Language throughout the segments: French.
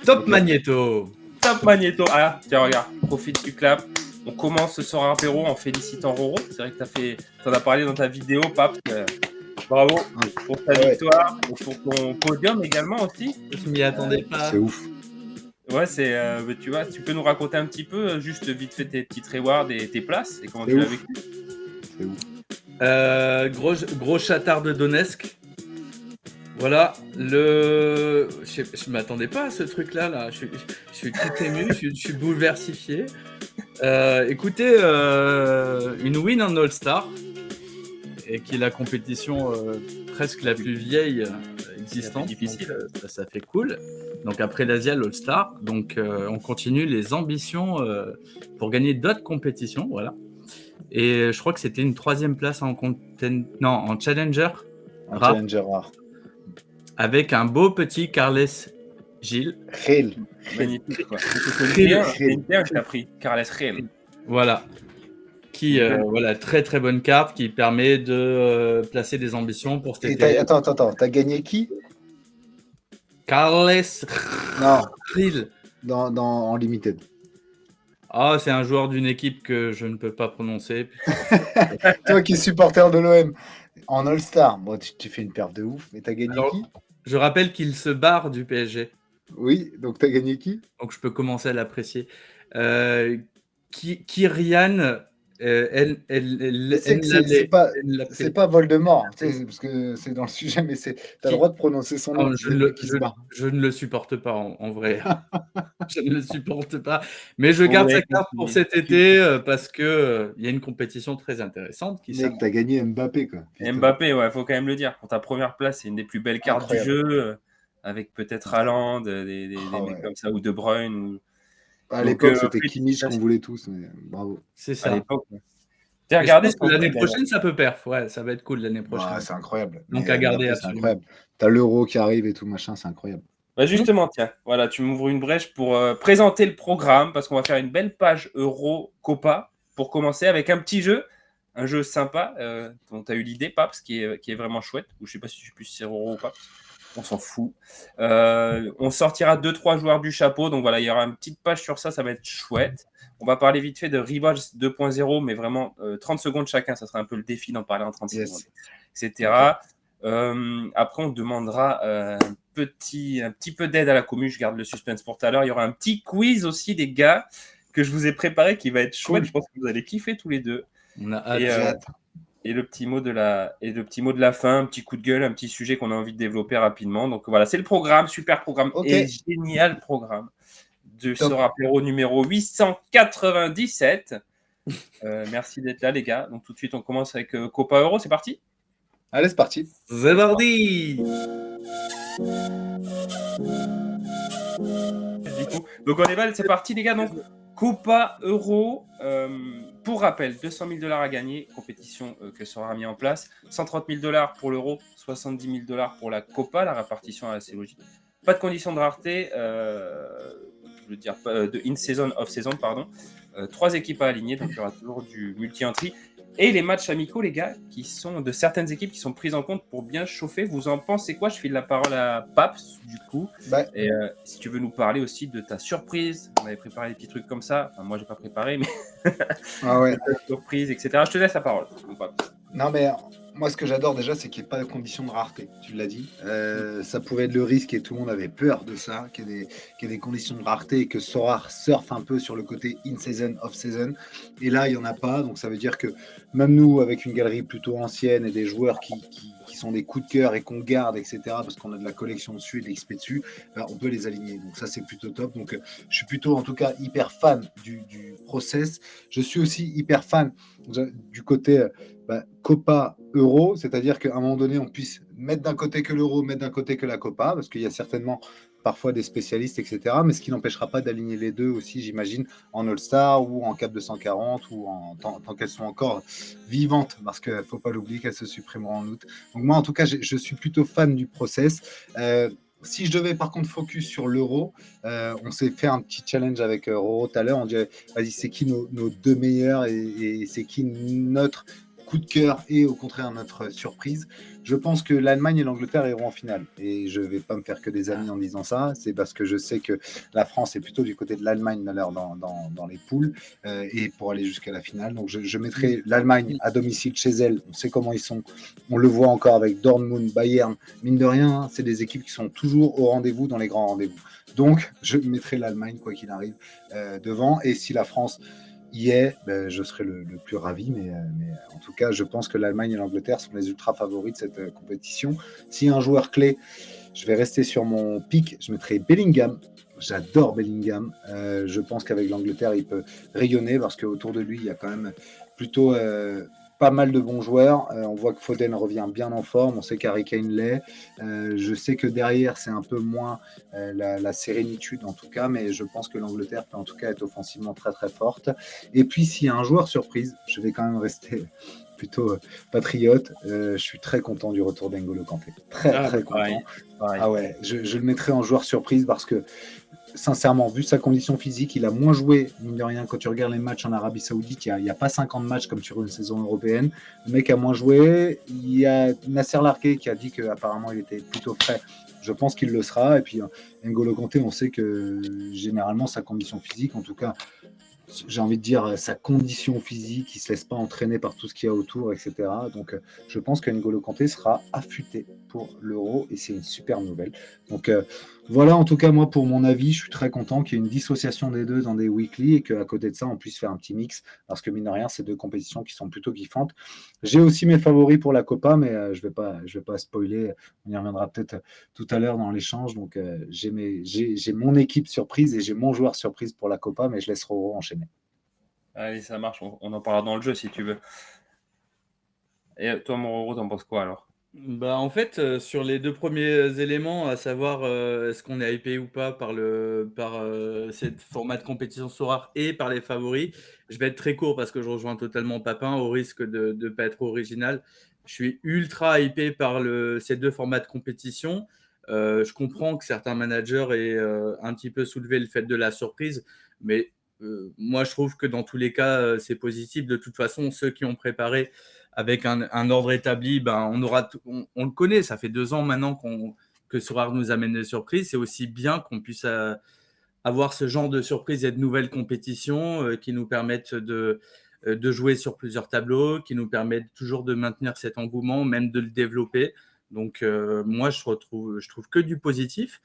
Top Magneto. Top Magneto. Ah, tiens, regarde, profite du clap. On commence ce soir apéro en félicitant Roro. C'est vrai que t'en as parlé dans ta vidéo, Pape. Bravo pour ta victoire et pour ton podium également aussi. Je m'y attendais pas. C'est ouf. Ouais, tu vois, tu peux nous raconter un petit peu, juste vite fait tes petites rewards et tes places et comment tu l'as vécu. C'est ouf. Gros chatard de Donetsk. Voilà, je m'attendais pas à ce truc-là. Là. Je suis tout ému, je suis bouleversifié. Écoutez, une win en All-Star, et qui est la compétition presque la plus vieille existante. Difficile. Donc, ça fait cool. Donc après l'Asia, l'All-Star, donc on continue les ambitions pour gagner d'autres compétitions, voilà. Et je crois que c'était une 3e place en Challenger. En Challenger rare. Avec un beau petit Carles Gil. Gil. Magnifique, quoi. C'est une paire que t'as pris, Carles Gil. Voilà. Qui, voilà, très très bonne carte qui permet de placer des ambitions pour cet été. Attends, t'as gagné qui? Carles Gil. En Limited. Ah, c'est un joueur d'une équipe que je ne peux pas prononcer. Toi qui es supporter de l'OM. En All-Star, bon, tu fais une perf de ouf, mais t'as gagné qui? Je rappelle qu'il se barre du PSG. Oui, donc t'as gagné qui? Donc je peux commencer à l'apprécier. Kyrian, c'est pas Voldemort, parce que c'est dans le sujet, mais t'as le droit de prononcer son nom. Je ne le supporte pas en vrai. Je ne le supporte pas. Mais je garde sa carte pour cet été parce qu'il y a une compétition très intéressante. Mec, t'as gagné Mbappé, quoi. Putain. Mbappé, ouais, faut quand même le dire. Pour ta première place, c'est une des plus belles cartes du jeu, avec peut-être Haaland, des mecs comme ça, ou De Bruyne. Ou... À l'époque, c'était Kimmich qu'on voulait tous, mais bravo. C'est ça. À l'époque, t'as regardé l'année prochaine, ça peut perf. Ouais, ça va être cool l'année prochaine. Ouais, c'est incroyable. Donc à garder absolument. C'est incroyable. T'as l'Euro qui arrive et tout, machin, c'est incroyable. Bah justement, tiens, voilà, tu m'ouvres une brèche pour présenter le programme, parce qu'on va faire une belle page Euro Copa pour commencer avec un petit jeu, un jeu sympa dont tu as eu l'idée, Paps, qui est vraiment chouette. Ou je sais pas si je suis plus sur Euro ou pas. On s'en fout. On sortira 2-3 joueurs du chapeau. Donc voilà, il y aura une petite page sur ça. Ça va être chouette. On va parler vite fait de Rivals 2.0, mais vraiment 30 secondes chacun. Ça sera un peu le défi d'en parler en 30 secondes, etc. Après, on demandera un petit peu d'aide à la commu. Je garde le suspense pour tout à l'heure. Il y aura un petit quiz aussi, des gars, que je vous ai préparé qui va être chouette. Cool. Je pense que vous allez kiffer tous les deux. On a hâte. Et le petit mot de la fin, un petit coup de gueule, un petit sujet qu'on a envie de développer rapidement. Donc voilà, c'est le programme, super programme et génial programme de ce apéro numéro 897. Merci d'être là, les gars. Donc tout de suite, on commence avec Copa Euro. C'est parti? Allez, c'est parti. C'est parti. Donc on est mal, c'est parti, les gars. Donc Copa Euro. Pour rappel, 200 000 $ à gagner, compétition que sera mise en place. 130 000 $ pour l'Euro, 70 000 $ pour la Copa. La répartition est assez logique. Pas de condition de rareté, je veux dire de in-season, off-season, pardon. 3 équipes à aligner, donc il y aura toujours du multi-entry. Et les matchs amicaux, les gars, qui sont de certaines équipes qui sont prises en compte pour bien chauffer. Vous en pensez quoi? Je file la parole à Paps, du coup. Et si tu veux nous parler aussi de ta surprise. On avait préparé des petits trucs comme ça. Enfin, moi, j'ai pas préparé, mais ta surprise, etc. Je te laisse la parole, Paps. Non, mais moi, ce que j'adore déjà, c'est qu'il n'y ait pas de condition de rareté. Tu l'as dit. Ça pouvait être le risque et tout le monde avait peur de ça, qu'il y ait des conditions de rareté et que Sorare surfe un peu sur le côté in-season, off-season. Et là, il n'y en a pas. Donc, ça veut dire que même nous, avec une galerie plutôt ancienne et des joueurs qui sont des coups de cœur et qu'on garde, etc., parce qu'on a de la collection dessus et de l'XP dessus, on peut les aligner. Donc, ça, c'est plutôt top. Donc, je suis plutôt, en tout cas, hyper fan du process. Je suis aussi hyper fan du côté Copa Euro, c'est-à-dire qu'à un moment donné, on puisse mettre d'un côté que l'Euro, mettre d'un côté que la Copa, parce qu'il y a certainement parfois des spécialistes, etc., mais ce qui n'empêchera pas d'aligner les deux aussi, j'imagine, en All-Star ou en Cap 240 ou tant qu'elles sont encore vivantes, parce qu'il ne faut pas l'oublier qu'elles se supprimeront en août. Donc moi, en tout cas, je suis plutôt fan du process. Si je devais par contre focus sur l'Euro, on s'est fait un petit challenge avec Roro tout à l'heure. On dirait, vas-y, c'est qui nos 2 meilleurs et c'est qui notre coup de cœur et au contraire notre surprise. Je pense que l'Allemagne et l'Angleterre iront en finale. Et je ne vais pas me faire que des amis en disant ça. C'est parce que je sais que la France est plutôt du côté de l'Allemagne dans les poules et pour aller jusqu'à la finale. Donc je mettrai l'Allemagne à domicile chez elle. On sait comment ils sont. On le voit encore avec Dortmund, Bayern. Mine de rien, hein, c'est des équipes qui sont toujours au rendez-vous dans les grands rendez-vous. Donc je mettrai l'Allemagne, quoi qu'il arrive, devant. Et si la France y est, je serais le plus ravi, mais en tout cas, je pense que l'Allemagne et l'Angleterre sont les ultra favoris de cette compétition. Si un joueur clé, je vais rester sur mon pic, je mettrai Bellingham. J'adore Bellingham. Je pense qu'avec l'Angleterre, il peut rayonner parce qu'autour de lui, il y a quand même plutôt pas mal de bons joueurs. On voit que Foden revient bien en forme. On sait qu'Harry Kane l'est. Je sais que derrière, c'est un peu moins la sérénitude en tout cas, mais je pense que l'Angleterre peut en tout cas être offensivement très très forte. Et puis, s'il y a un joueur surprise, je vais quand même rester plutôt patriote. Je suis très content du retour d'N'Golo Kanté. Très content. Pareil. Ah ouais, je le mettrai en joueur surprise parce que sincèrement, vu sa condition physique, il a moins joué, mine de rien, quand tu regardes les matchs en Arabie Saoudite, il n'y a pas 50 matchs comme sur une saison européenne. Le mec a moins joué. Il y a Nasser Largué qui a dit qu'apparemment il était plutôt frais. Je pense qu'il le sera. Et puis N'Golo Kanté, on sait que généralement sa condition physique, en tout cas, j'ai envie de dire sa condition physique, il ne se laisse pas entraîner par tout ce qu'il y a autour, etc. Donc je pense que N'Golo Kanté sera affûté pour l'Euro et c'est une super nouvelle. Donc voilà, en tout cas, moi, pour mon avis, je suis très content qu'il y ait une dissociation des deux dans des weekly et qu'à côté de ça, on puisse faire un petit mix parce que mine de rien, c'est deux compétitions qui sont plutôt kiffantes. J'ai aussi mes favoris pour la Copa, mais je vais pas spoiler. On y reviendra peut-être tout à l'heure dans l'échange. Donc j'ai mon équipe surprise et j'ai mon joueur surprise pour la Copa, mais je laisse Roro enchaîner. Allez, ça marche. On en parlera dans le jeu si tu veux. Et toi, mon Roro, t'en penses quoi alors? Bah, en fait, sur les 2 premiers éléments, à savoir, est-ce qu'on est hypé ou pas par cette format de compétition Sorare et par les favoris, je vais être très court parce que je rejoins totalement Papin au risque de pas être original. Je suis ultra hypé par ces 2 formats de compétition. Je comprends que certains managers aient, un petit peu soulevé le fait de la surprise, mais, moi je trouve que dans tous les cas, c'est positif. De toute façon, ceux qui ont préparé avec un ordre établi, ben, on le connaît, ça fait 2 ans maintenant que Sorare nous amène des surprises. C'est aussi bien qu'on puisse avoir ce genre de surprises et de nouvelles compétitions qui nous permettent de jouer sur plusieurs tableaux, qui nous permettent toujours de maintenir cet engouement, même de le développer. Donc moi, je trouve que du positif.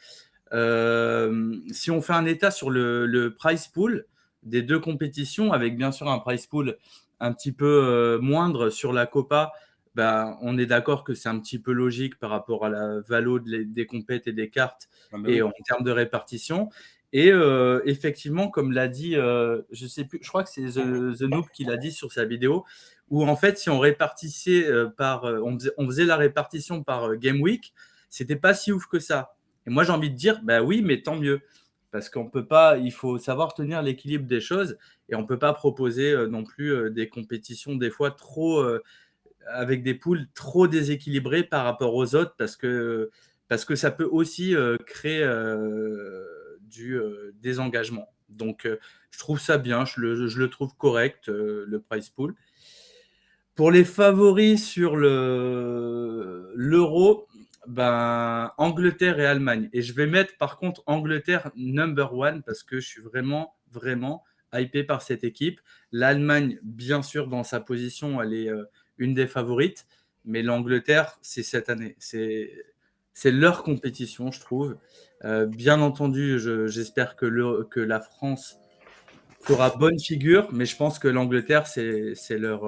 Si on fait un état sur le prize pool des 2 compétitions, avec bien sûr un prize pool un petit peu moindre sur la Copa, bah, on est d'accord que c'est un petit peu logique par rapport à la valo des compètes et des cartes et en termes de répartition. Et effectivement, comme l'a dit, je sais plus, je crois que c'est The Noob qui l'a dit sur sa vidéo, où en fait, si on répartissait on faisait la répartition par Game Week, c'était pas si ouf que ça. Et moi, j'ai envie de dire, bah oui, mais tant mieux. Parce qu'on peut pas, il faut savoir tenir l'équilibre des choses et on peut pas proposer non plus des compétitions des fois trop avec des poules trop déséquilibrées par rapport aux autres parce que ça peut aussi créer du désengagement. Donc je trouve ça bien, je le trouve correct le prize pool. Pour les favoris sur l'Euro, ben, Angleterre et Allemagne. Et je vais mettre par contre Angleterre number one parce que je suis vraiment, vraiment hypé par cette équipe. L'Allemagne, bien sûr, dans sa position, elle est une des favorites. Mais l'Angleterre, c'est cette année. C'est leur compétition, je trouve. Bien entendu, j'espère que la France fera bonne figure, mais je pense que l'Angleterre, c'est leur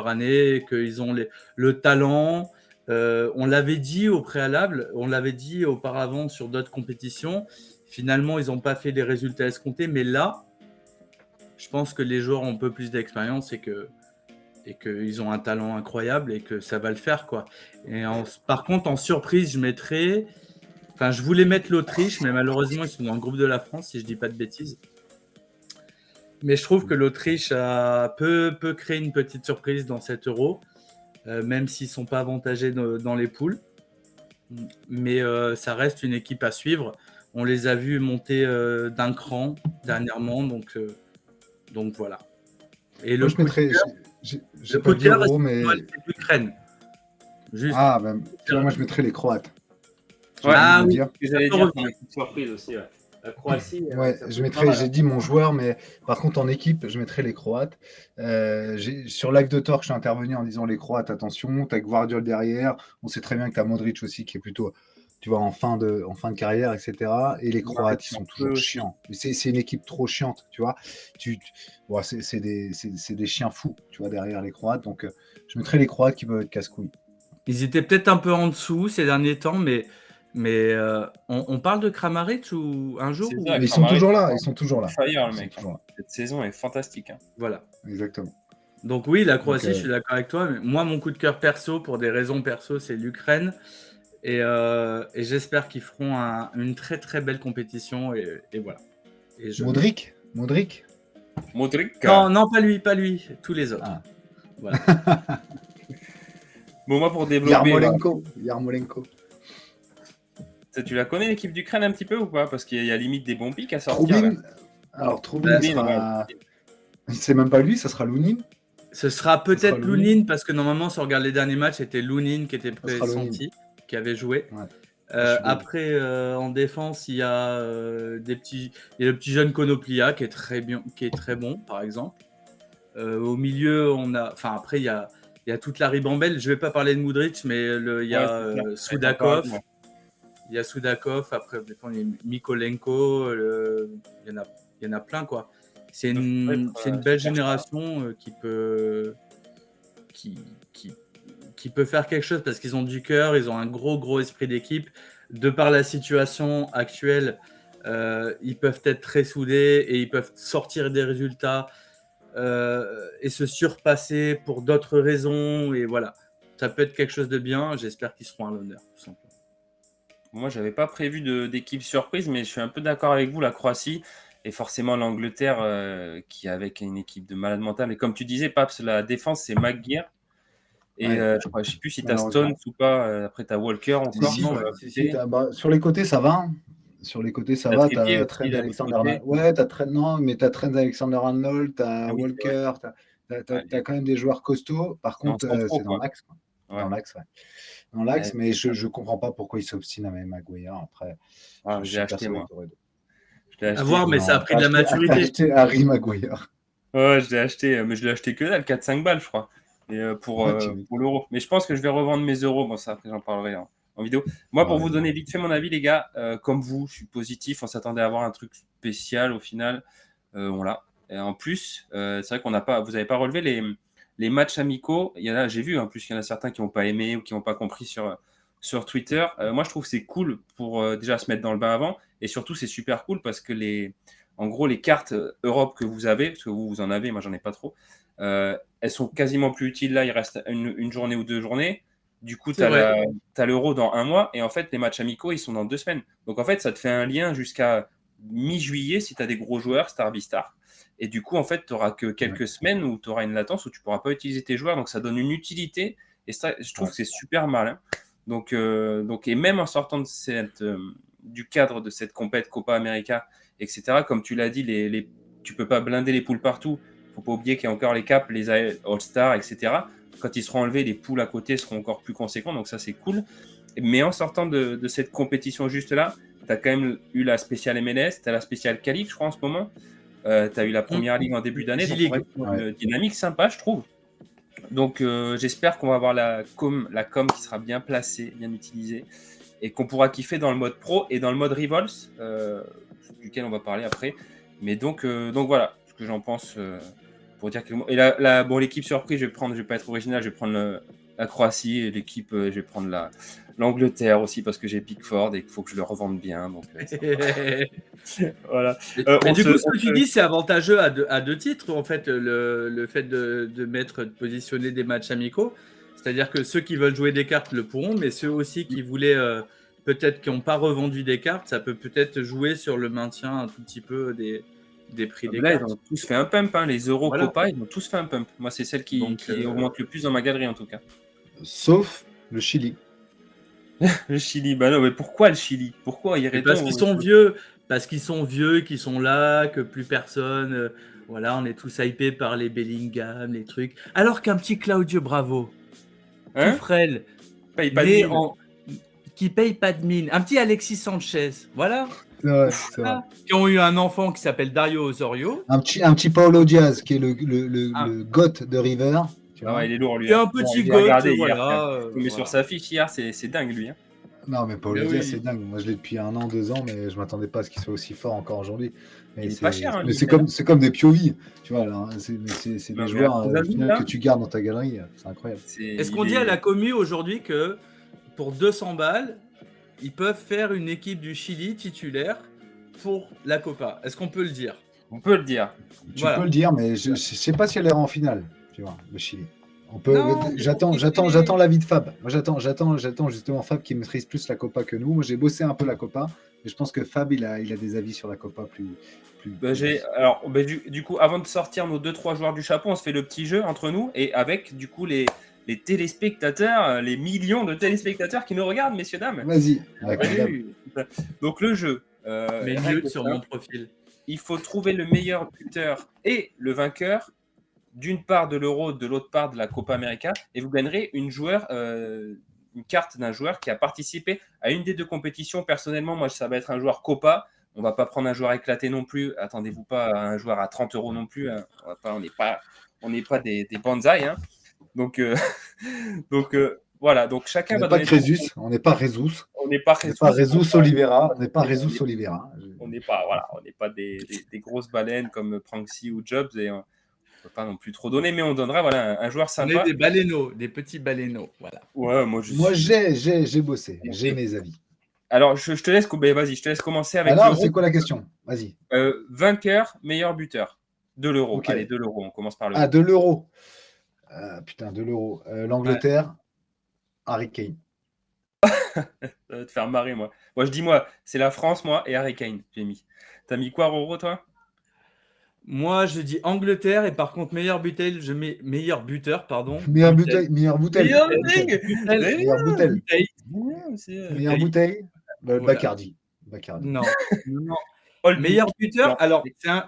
année, qu'ils ont le talent. On l'avait dit au préalable, on l'avait dit auparavant sur d'autres compétitions. Finalement, ils n'ont pas fait les résultats escomptés, mais là, je pense que les joueurs ont un peu plus d'expérience et qu'ils ont un talent incroyable et que ça va le faire, quoi. Par contre, en surprise, je voulais mettre l'Autriche, mais malheureusement, ils sont dans le groupe de la France, si je ne dis pas de bêtises. Mais je trouve que l'Autriche peut créer une petite surprise dans cet Euro, même s'ils ne sont pas avantagés dans les poules. Mais ça reste une équipe à suivre. On les a vus monter d'un cran dernièrement, donc voilà. Et Moi, J'ai Le pas coup de dit cœur, euro, mais. c'est l'Ukraine. Juste. Ah, ben, tu vois, moi, je mettrais les Croates. J'ai Ouais, oublié Ah de le oui, dire. ce que j'allais ça peut dire comme revenir. une petite surprise aussi. Ouais. La Croatie, Ouais, ça je peut être pas mettrais, mal. j'ai dit mon joueur, mais par contre, en équipe, je mettrais les Croates. Sur l'acte de Thor, je suis intervenu en disant les Croates, attention, t'as Guardiola derrière. On sait très bien que t'as Modric aussi, qui est plutôt, tu vois, en fin de carrière, etc. Et les Ouais, Croates, ils c'est un sont peu toujours aussi. chiants. Mais c'est une équipe trop chiante, tu vois. Bon, c'est des chiens fous, tu vois, derrière les Croates. Donc, je mettrais les Croates qui peuvent être casse-couilles. Ils étaient peut-être un peu en dessous ces derniers temps, mais on parle de Kramaric ou un jour C'est ou... ça, Mais ils sont Kramaric, toujours là, ils sont toujours on là. fire le Ils sont mec. Hein. toujours là. Cette saison est fantastique. Hein. Voilà. Exactement. Donc oui, la Donc, Croatie, je suis d'accord avec toi. Mais moi, mon coup de cœur perso, pour des raisons perso, c'est l'Ukraine. Et j'espère qu'ils feront une très très belle compétition. Et voilà. Et Modric. Modric. Non, non, pas lui, tous les autres. Ah. Voilà. Bon, moi, pour développer, Yarmolenko. tu la connais l'équipe d'Ukraine un petit peu ou pas? Parce qu'il y a limite des bons pics à sortir. Troubin. Là. Alors, Troubin, Troubin, sera. C'est même pas lui, ça sera Lounine. Ce sera peut-être Lounine. Lounine, parce que normalement, si on regarde les derniers matchs, c'était Lounine qui était pressenti, qui avait joué. Ouais. Après, en défense, il y a le petit jeune Konoplia qui est très bien, qui est très bon, par exemple. Au milieu, après, il y a toute la ribambelle. Je vais pas parler de Modric, mais il y a Soudakov. Il y a Soudakov. Après, il y a Mikolenko. Il y en a plein, quoi. C'est une belle génération qui peut faire quelque chose parce qu'ils ont du cœur, ils ont un gros esprit d'équipe. De par la situation actuelle, ils peuvent être très soudés et ils peuvent sortir des résultats et se surpasser pour d'autres raisons. Et voilà, ça peut être quelque chose de bien. J'espère qu'ils seront à l'honneur, tout simplement. Moi, j'avais pas prévu d'équipe surprise, mais je suis un peu d'accord avec vous. La Croatie et forcément l'Angleterre qui est avec une équipe de malade mental. Et comme tu disais, Paps, la défense, c'est McGuire. Et je sais plus si tu as Stones ou pas. Après, tu as Walker encore. Sur les côtés, ça va. Hein. Sur les côtés, ça va. Tu as Trent Alexander-Arnold. Ouais, tu as Trent Alexander-Arnold, tu as Walker, tu as quand même des joueurs costauds. Par contre, c'est dans l'axe. Ouais. Dans l'axe, mais je comprends pas pourquoi il s'obstine avec Maguire. Après, je l'ai acheté, moi. À voir, mais ça a pris de la maturité. J'ai acheté Harry Maguire. Ouais, je l'ai acheté, mais je l'ai acheté que dalle, 4-5 balles, je crois. Et pour l'euro. Mais je pense que je vais revendre mes euros. Bon, ça, après, j'en parlerai en vidéo. Moi, pour vous donner vite fait mon avis, les gars, comme vous, je suis positif. On s'attendait à avoir un truc spécial au final. On l'a. Et en plus, c'est vrai qu'on n'a pas. Vous n'avez pas relevé les matchs amicaux. Il y en a, j'ai vu en plus qu'il y en a certains qui n'ont pas aimé ou qui n'ont pas compris sur Twitter. Moi, je trouve que c'est cool pour déjà se mettre dans le bain avant. Et surtout, c'est super cool parce que en gros, les cartes Europe que vous avez, parce que vous en avez, moi, j'en ai pas trop. Elles sont quasiment plus utiles là, il reste une journée ou 2 journées. Du coup, tu as l'Euro dans 1 mois et en fait, les matchs amicaux, ils sont dans 2 semaines. Donc en fait, ça te fait un lien jusqu'à mi-juillet si tu as des gros joueurs, Star Bistar. Et du coup, en fait, tu n'auras que quelques semaines où tu auras une latence où tu ne pourras pas utiliser tes joueurs. Donc ça donne une utilité et ça, je trouve que c'est super malin. Donc, et même en sortant de du cadre de cette compète Copa América, etc., comme tu l'as dit, tu ne peux pas blinder les poules partout. Faut pas oublier qu'il y a encore les caps, les All-Stars, etc. Quand ils seront enlevés, les poules à côté seront encore plus conséquents, donc ça c'est cool. Mais en sortant de cette compétition juste là, tu as quand même eu la spéciale MLS, tu as la spéciale Calic, je crois en ce moment. Tu as eu la première ligue en début d'année, donc une dynamique sympa, je trouve. Donc j'espère qu'on va avoir la com qui sera bien placée, bien utilisée, et qu'on pourra kiffer dans le mode pro et dans le mode Revols, duquel on va parler après. Mais donc voilà ce que j'en pense. Pour dire quelques mots. Et l'équipe surprise, je vais pas être original, je vais prendre la Croatie et l'équipe, je vais prendre l'Angleterre aussi parce que j'ai Pickford et qu'il faut que je le revende bien. Donc, voilà. Mais du coup, ce que tu dis, c'est avantageux à deux titres, en fait, le fait de positionner des matchs amicaux. C'est-à-dire que ceux qui veulent jouer des cartes le pourront, mais ceux aussi qui voulaient, peut-être qui n'ont pas revendu des cartes, ça peut peut-être jouer sur le maintien un tout petit peu des prix des cartes. Ils ont tous fait un pump, hein. Les Euro Copa, ils ont tous fait un pump. Moi, c'est celle qui augmente le plus dans ma galerie en tout cas. Sauf le Chili. Le Chili, bah non, mais pourquoi le Chili? Pourquoi parce qu'ils sont vieux, qu'ils sont là, que plus personne. Voilà, on est tous hypés par les Bellingham, les trucs. Alors qu'un petit Claudio Bravo, tout Hein? frêle, Paye pas de né mine. qui paye pas de mine. Un petit Alexis Sanchez, voilà. C'est vrai, c'est vrai. Qui ont eu un enfant qui s'appelle Dario Osorio. Un petit Paulo Diaz qui est le Ah. goth de River. Tu Ah vois. ouais, il est lourd lui. Et un hein. petit J'ai goth, regardé hier. voilà. Je tombé sur sa fiche hier, c'est dingue lui. Hein. Non, mais Paulo Mais Diaz, oui. c'est dingue. Moi, je l'ai depuis 1 an, 2 ans, mais je m'attendais pas à ce qu'il soit aussi fort encore aujourd'hui. Mais Il est pas cher, hein, mais lui, c'est il est comme des Piovi. Tu vois, là, hein. C'est Non, mais des joueurs un au final, là. que tu gardes dans ta galerie. C'est incroyable. Est-ce qu'on dit à la commu aujourd'hui que pour 200 balles, ils peuvent faire une équipe du Chili titulaire pour la Copa? Est-ce qu'on peut le dire? On peut le dire. Tu Voilà. peux le dire, mais je sais pas si elle ira en finale. Tu vois, le Chili. On peut. Non, mais J'attends l'avis de Fab. Moi, j'attends justement Fab qui maîtrise plus la Copa que nous. Moi, j'ai bossé un peu la Copa, et je pense que Fab, il a des avis sur la Copa plus. Du coup, avant de sortir nos 2-3 joueurs du chapeau, on se fait le petit jeu entre nous et avec du coup les téléspectateurs, les millions de téléspectateurs qui nous regardent, messieurs, dames. Vas-y. avec la dame. Salut. Donc le jeu. mais règle mieux sur simple. mon profil. Il faut trouver le meilleur buteur et le vainqueur d'une part de l'Euro, de l'autre part de la Copa América, et vous gagnerez une carte d'un joueur qui a participé à une des deux compétitions. Personnellement, moi, ça va être un joueur Copa. On va pas prendre un joueur éclaté non plus. Attendez-vous pas à un joueur à 30 € non plus. Hein. On n'est pas des bonsaïs. Hein. Donc, voilà. Donc chacun On va n'est pas donner. Crésus, on n'est pas Jesus. On n'est pas On n'est pas Jesus Oliveira. On n'est pas On est- Jesus Oliveira. On n'est pas des grosses baleines comme Pranksy ou Jobs et on peut pas non plus trop donner, mais on donnera voilà un joueur On sympa. est des baleineaux, des petits baleineaux. Voilà. Ouais, Moi, j'ai bossé. J'ai mes avis. Alors, je te laisse, vas-y, je te laisse commencer avec Alors, l'Euro. c'est quoi la question? Vas-y. Vainqueur, meilleur buteur de l'Euro. Ok. Allez, de l'Euro, on commence par l'Euro. Ah, de l'Euro. Putain, de l'Euro. L'Angleterre, Harry Kane. Ça va te faire marrer, moi. Moi, je dis moi, c'est la France, moi, et Harry Kane, j'ai mis. T'as mis quoi, Roro, toi? Moi, je dis Angleterre et par contre, meilleur buteur, pardon. Meilleure bouteille. Meilleure bouteille. Meilleur Butel. Meilleure bouteille. Bouteille. Meilleure bouteille. Voilà. Bacardi. Non. Non. Olby. Meilleur buteur, Non. alors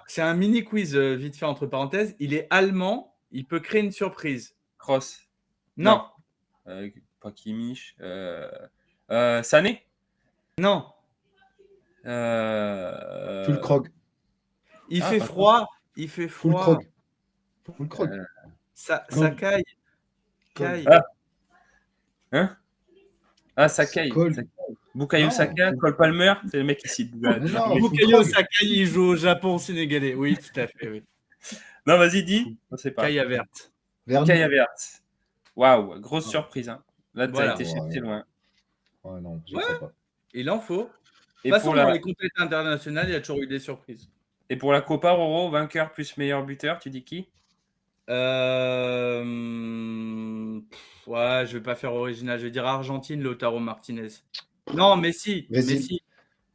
c'est un mini quiz vite fait entre parenthèses. Il est allemand, il peut créer une surprise. Cross. Non, Pas Kimmich. Sané. non. Fulkrog. Il Ah, fait pas froid, il fait froid. Fulkrog. Fulkrog. Ça Cold. caille. Cold. Caille. Ah. Hein? Ah, Sakai. Cold. Bukayo Non. Saka, Cole Palmer, c'est le mec ici. Mais non, Bukayo Fulkrog. Saka, il joue au Japon sénégalais. Oui, tout à fait. Oui. Non, vas-y, dis. On sait pas. Caille verte. Verdi. Kai Havertz. Waouh, grosse surprise. Hein. Là, tu Voilà. as été chercher loin. Ouais, non, je Ouais. sais pas. Il en faut. De Et toute façon, pour, dans la... les compétitions internationales, il y a toujours eu des surprises. Et pour la Copa, Roro, vainqueur plus meilleur buteur, tu dis qui? Ouais, je vais pas faire original. Je vais dire Argentine, Lautaro Martinez. Non, Messi. Brésil. Messi.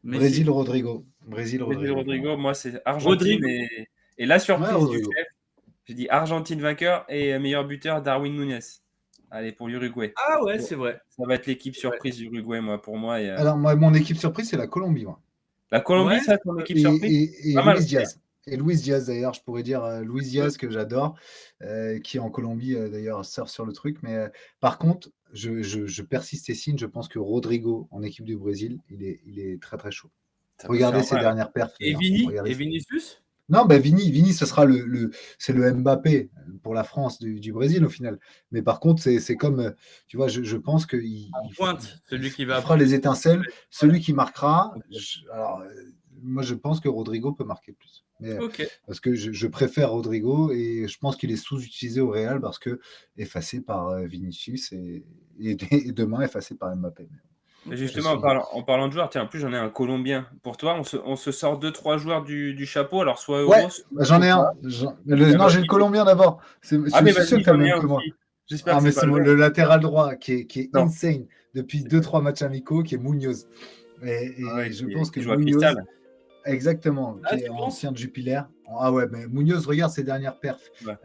Brésil, Rodrigo. Brésil, Rodrigo, moi, c'est Argentine. Et la surprise Ouais, du Rodrigo. chef, j'ai dit Argentine vainqueur et meilleur buteur, Darwin Núñez. Allez, pour l'Uruguay. Ah ouais, c'est vrai. Ça va être l'équipe surprise d'Uruguay, pour moi. Et, Alors, moi, mon équipe surprise, c'est la Colombie. Moi. la Colombie, Ouais. ça, ton équipe surprise? Et Pas mal Luis aussi, Diaz. Et Luis Diaz, d'ailleurs, je pourrais dire Luis Diaz, que j'adore, qui est en Colombie, d'ailleurs, surfe sur le truc. Mais par contre, je persiste et signe. Je pense que Rodrigo, en équipe du Brésil, il est très, très chaud. Ça peut Regardez faire ses mal. dernières perfs. Et d'ailleurs. Vinicius? Non, Vini, ce sera c'est le Mbappé pour la France du Brésil au final. Mais par contre, c'est comme, tu vois, je pense qu'il Pointe, celui qui va fera les étincelles, celui qui marquera. Alors, moi, je pense que Rodrigo peut marquer plus. Mais, Ok. parce que je préfère Rodrigo et je pense qu'il est sous-utilisé au Real parce que effacé par Vinicius et demain effacé par Mbappé. Mais justement, en parlant de joueurs, tiens, en plus, j'en ai un Colombien. Pour toi, on se sort 2-3 joueurs du chapeau, alors soit Euro, Ouais, soit j'en ai un. Copa. Non, j'ai le Colombien d'abord. Ah, mais Je suis sûr vas-y, que t'as j'en le ai même un que moi. aussi. J'espère Ah, que mais c'est c'est pas le le latéral droit qui est Non. insane depuis 2-3 matchs amicaux, qui est Munoz. Et je pense que qui joue à Munoz, Cristal. exactement, Ah, qui est tu penses ancien de Jupiler. Ah ouais, mais Munoz, regarde ses dernières perfs Ouais.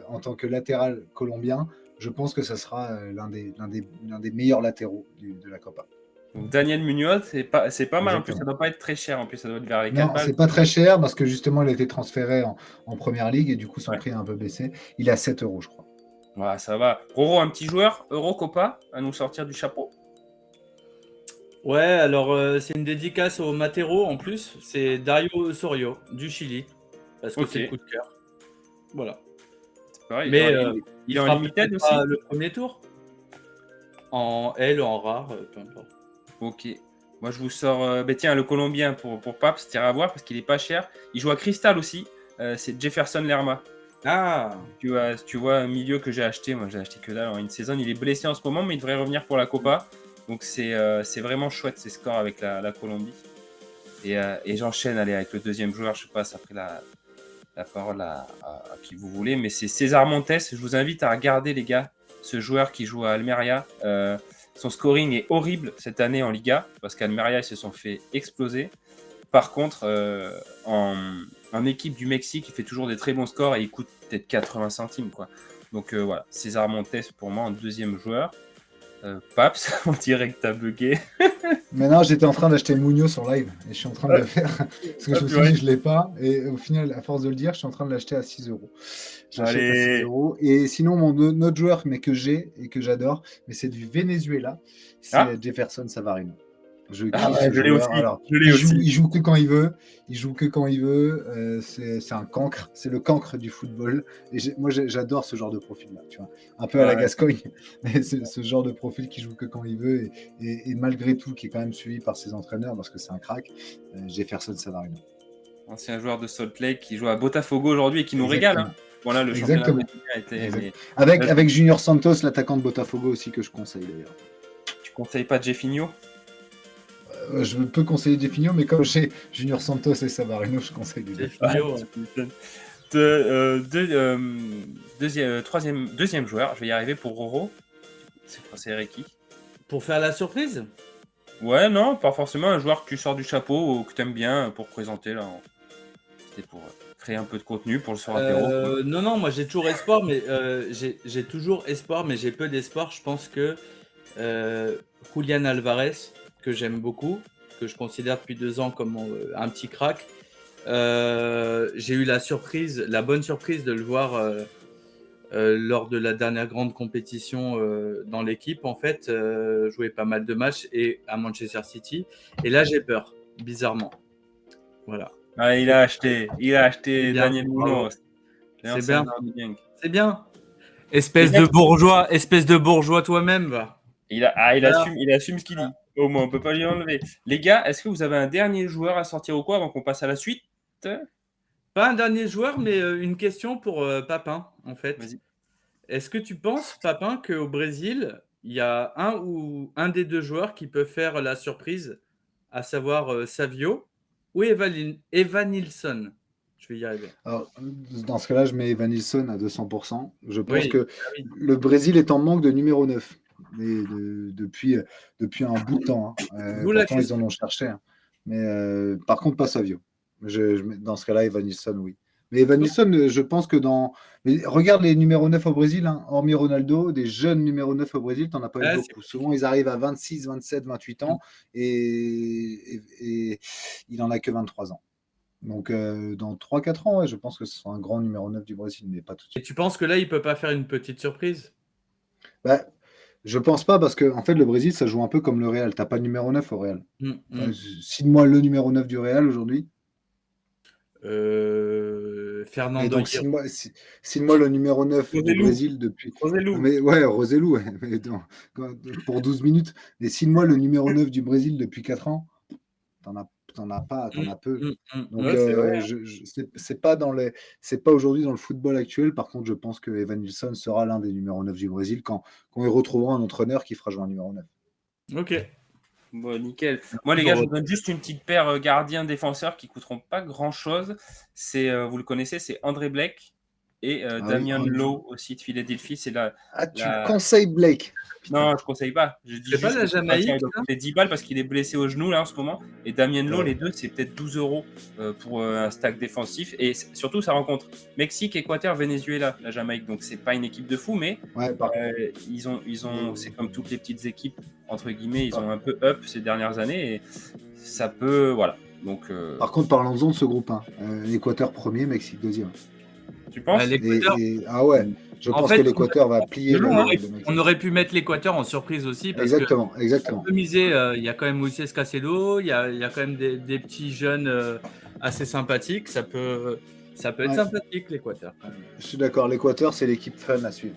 en tant que latéral colombien. Je pense que ça sera l'un des meilleurs latéraux de la Copa. Donc, Daniel Munoz, c'est pas mal. En plus, Exactement. ça doit pas être très cher. En plus, ça doit être vers les 4 Non, balles. c'est pas très cher parce que justement, il a été transféré en première ligue et du coup, son Ouais. prix a un peu baissé. Il est à 7 euros, je crois. Ouais, ça va. Roro, un petit joueur, Eurocopa, à nous sortir du chapeau. Ouais, alors c'est une dédicace au Matero en plus. C'est Dario Osorio du Chili. Parce que Ok, c'est le coup de cœur. Voilà. c'est pareil. Mais Il il est en fera limited peut-être aussi. pas le premier tour. En L, en rare, peu importe. Ok. Moi, je vous sors. Tiens, le Colombien pour Paps, t'iras à voir parce qu'il est pas cher. Il joue à Crystal aussi. C'est Jefferson Lerma. Ah, Tu vois un milieu que j'ai acheté. Moi, j'ai acheté que dalle en une saison. Il est blessé en ce moment, mais il devrait revenir pour la Copa. Donc, c'est vraiment chouette ces scores avec la Colombie. Et j'enchaîne avec le deuxième joueur. Je passe après la parole à qui vous voulez. Mais c'est César Montes. Je vous invite à regarder, les gars, ce joueur qui joue à Almeria. Son scoring est horrible cette année en Liga parce qu'Almeria ils se sont fait exploser. Par contre, en équipe du Mexique, il fait toujours des très bons scores et il coûte peut-être 80 centimes, quoi. Donc voilà, César Montes pour moi en deuxième joueur. Paps, on dirait que t'as bugué. Maintenant, j'étais en train d'acheter Munoz sur live et je suis en train de le faire parce que je me suis dit, je l'ai pas. Et au final, à force de le dire, je suis en train de l'acheter à 6 euros. Je l'achète à 6 Allez. euros. Et sinon, mon autre joueur, mais que j'ai et que j'adore, mais c'est du Venezuela, Ah, c'est Jefferson Savarino. Je ah kiffe ouais, ce je l'ai joueur. aussi. Alors, Je l'ai aussi. il joue que quand il veut. Il joue que quand il veut. C'est un cancre. C'est le cancre du football. Et moi, j'adore ce genre de profil-là. Tu vois, un peu à la Ouais. Gascogne. Mais c'est ce genre de profil qui joue que quand il veut et malgré tout, qui est quand même suivi par ses entraîneurs parce que c'est un crack. Jefferson Savarino. Ancien joueur de Salt Lake qui joue à Botafogo aujourd'hui et qui nous régale. Hein. Exactement. Voilà, le championnat Exactement. brésilien était. Exact. Mais Avec Junior Santos, l'attaquant de Botafogo aussi, que je conseille d'ailleurs. tu conseilles pas Jeffinho? Je peux conseiller Definio, mais comme j'ai Junior Santos et Savarino, je conseille les deux. Definio. Deuxième joueur, je vais y arriver pour Roro. C'est Ricky. Pour faire la surprise? Ouais, non, pas forcément un joueur que tu sors du chapeau ou que tu aimes bien pour présenter là. C'était pour créer un peu de contenu pour le soir apéro. Non, moi j'ai toujours espoir, mais j'ai toujours espoir, mais j'ai peu d'espoir. Je pense que Julian Alvarez, que j'aime beaucoup, que je considère depuis 2 ans comme un petit crack, j'ai eu la bonne surprise de le voir lors de la dernière grande compétition dans l'équipe, en fait, jouer pas mal de matchs et à Manchester City. Et là, j'ai peur, bizarrement. Voilà. Ah, il a acheté C'est bien, Daniel bravo. Munoz. C'est bien. Bien. C'est bien. Les gars, Espèce de bourgeois toi-même, va. il Voilà. assume ce qu'il dit. Au moins, on peut pas lui enlever. Les gars, est-ce que vous avez un dernier joueur à sortir ou quoi avant qu'on passe à la suite? Pas un dernier joueur, mais une question pour Papin, en fait. Vas-y. Est-ce que tu penses, Papin, qu'au Brésil, il y a un des deux joueurs qui peut faire la surprise, à savoir Savio ou Evanilson? Je vais y arriver. Alors, dans ce cas-là, je mets Evan Nilsson à 200%. Je pense Oui, que ah oui. le Brésil est en manque de numéro 9 depuis un bout de temps. D'où la Pourtant, ils en question. ont cherché. Mais par contre, pas Savio. Dans ce cas-là, Evan Nilsson, oui. Mais Evan Ok. Nilsson, je pense que dans. Mais regarde les numéros 9 au Brésil, hein, hormis Ronaldo, des jeunes numéros 9 au Brésil, tu n'en as pas eu Ah, beaucoup. Souvent, ils arrivent à 26, 27, 28 ans et il n'en a que 23 ans. Donc, dans 3-4 ans, ouais, je pense que ce sera un grand numéro 9 du Brésil, mais pas tout de Et suite. tu penses que là, il peut pas faire une petite surprise? Bah, je pense pas parce que en fait, le Brésil, ça joue un peu comme le Real. T'as pas de numéro 9 au Real. Enfin, cite-moi le numéro 9 du Real aujourd'hui. Et Fernando donc, Hierro. cite-moi le numéro 9 du Roselu. Brésil depuis. Roselu. Mais ouais, Roselu, ouais, mais pour 12 minutes. Mais cite-moi le numéro 9 du Brésil depuis 4 ans. T'en as pas, t'en as peu. Donc, Ouais, c'est vrai. c'est pas aujourd'hui dans le football actuel. Par contre, je pense que Evan Nilsson sera l'un des numéros 9 du Brésil quand ils retrouveront un entraîneur qui fera jouer un numéro 9. Ok. Bon, nickel. Moi, les gars, je Pour- vous donne juste une petite paire gardien-défenseur qui coûteront pas grand-chose. Vous le connaissez, c'est André Blake. et Ah oui, Damien oh, Lowe aussi de Philadelphie. C'est la, Ah, tu la... conseilles Blake. Putain. Non, je conseille pas. Je dis C'est pas juste la que c'est pas cher. Jamaïque, Il doit ça? coûter 10 balles parce qu'il est blessé au genou là en ce moment. Et Damien Lowe, Ouais. les deux, c'est peut-être 12 euros pour un stack défensif. Et surtout, ça rencontre Mexique, Équateur, Venezuela, la Jamaïque. Donc c'est pas une équipe de fou, mais Ouais, par ils ont, c'est comme toutes les petites équipes entre guillemets, ils ont un peu up ces dernières années et ça peut, voilà. Donc, Par contre, parlons-en de ce groupe 1. L'Équateur premier, Mexique deuxième. tu penses L'Équateur. Ah ouais, je En pense fait, que l'Équateur va plier on aurait, le Mexique. on aurait pu mettre l'Équateur en surprise aussi parce Exactement, que exactement. on peut miser. Il y a quand même Moïse Casedo, il y a quand même des petits jeunes assez sympathiques. Ça peut être Ouais. sympathique l'Équateur. quand même. Je suis d'accord, l'Équateur, c'est l'équipe fun à suivre.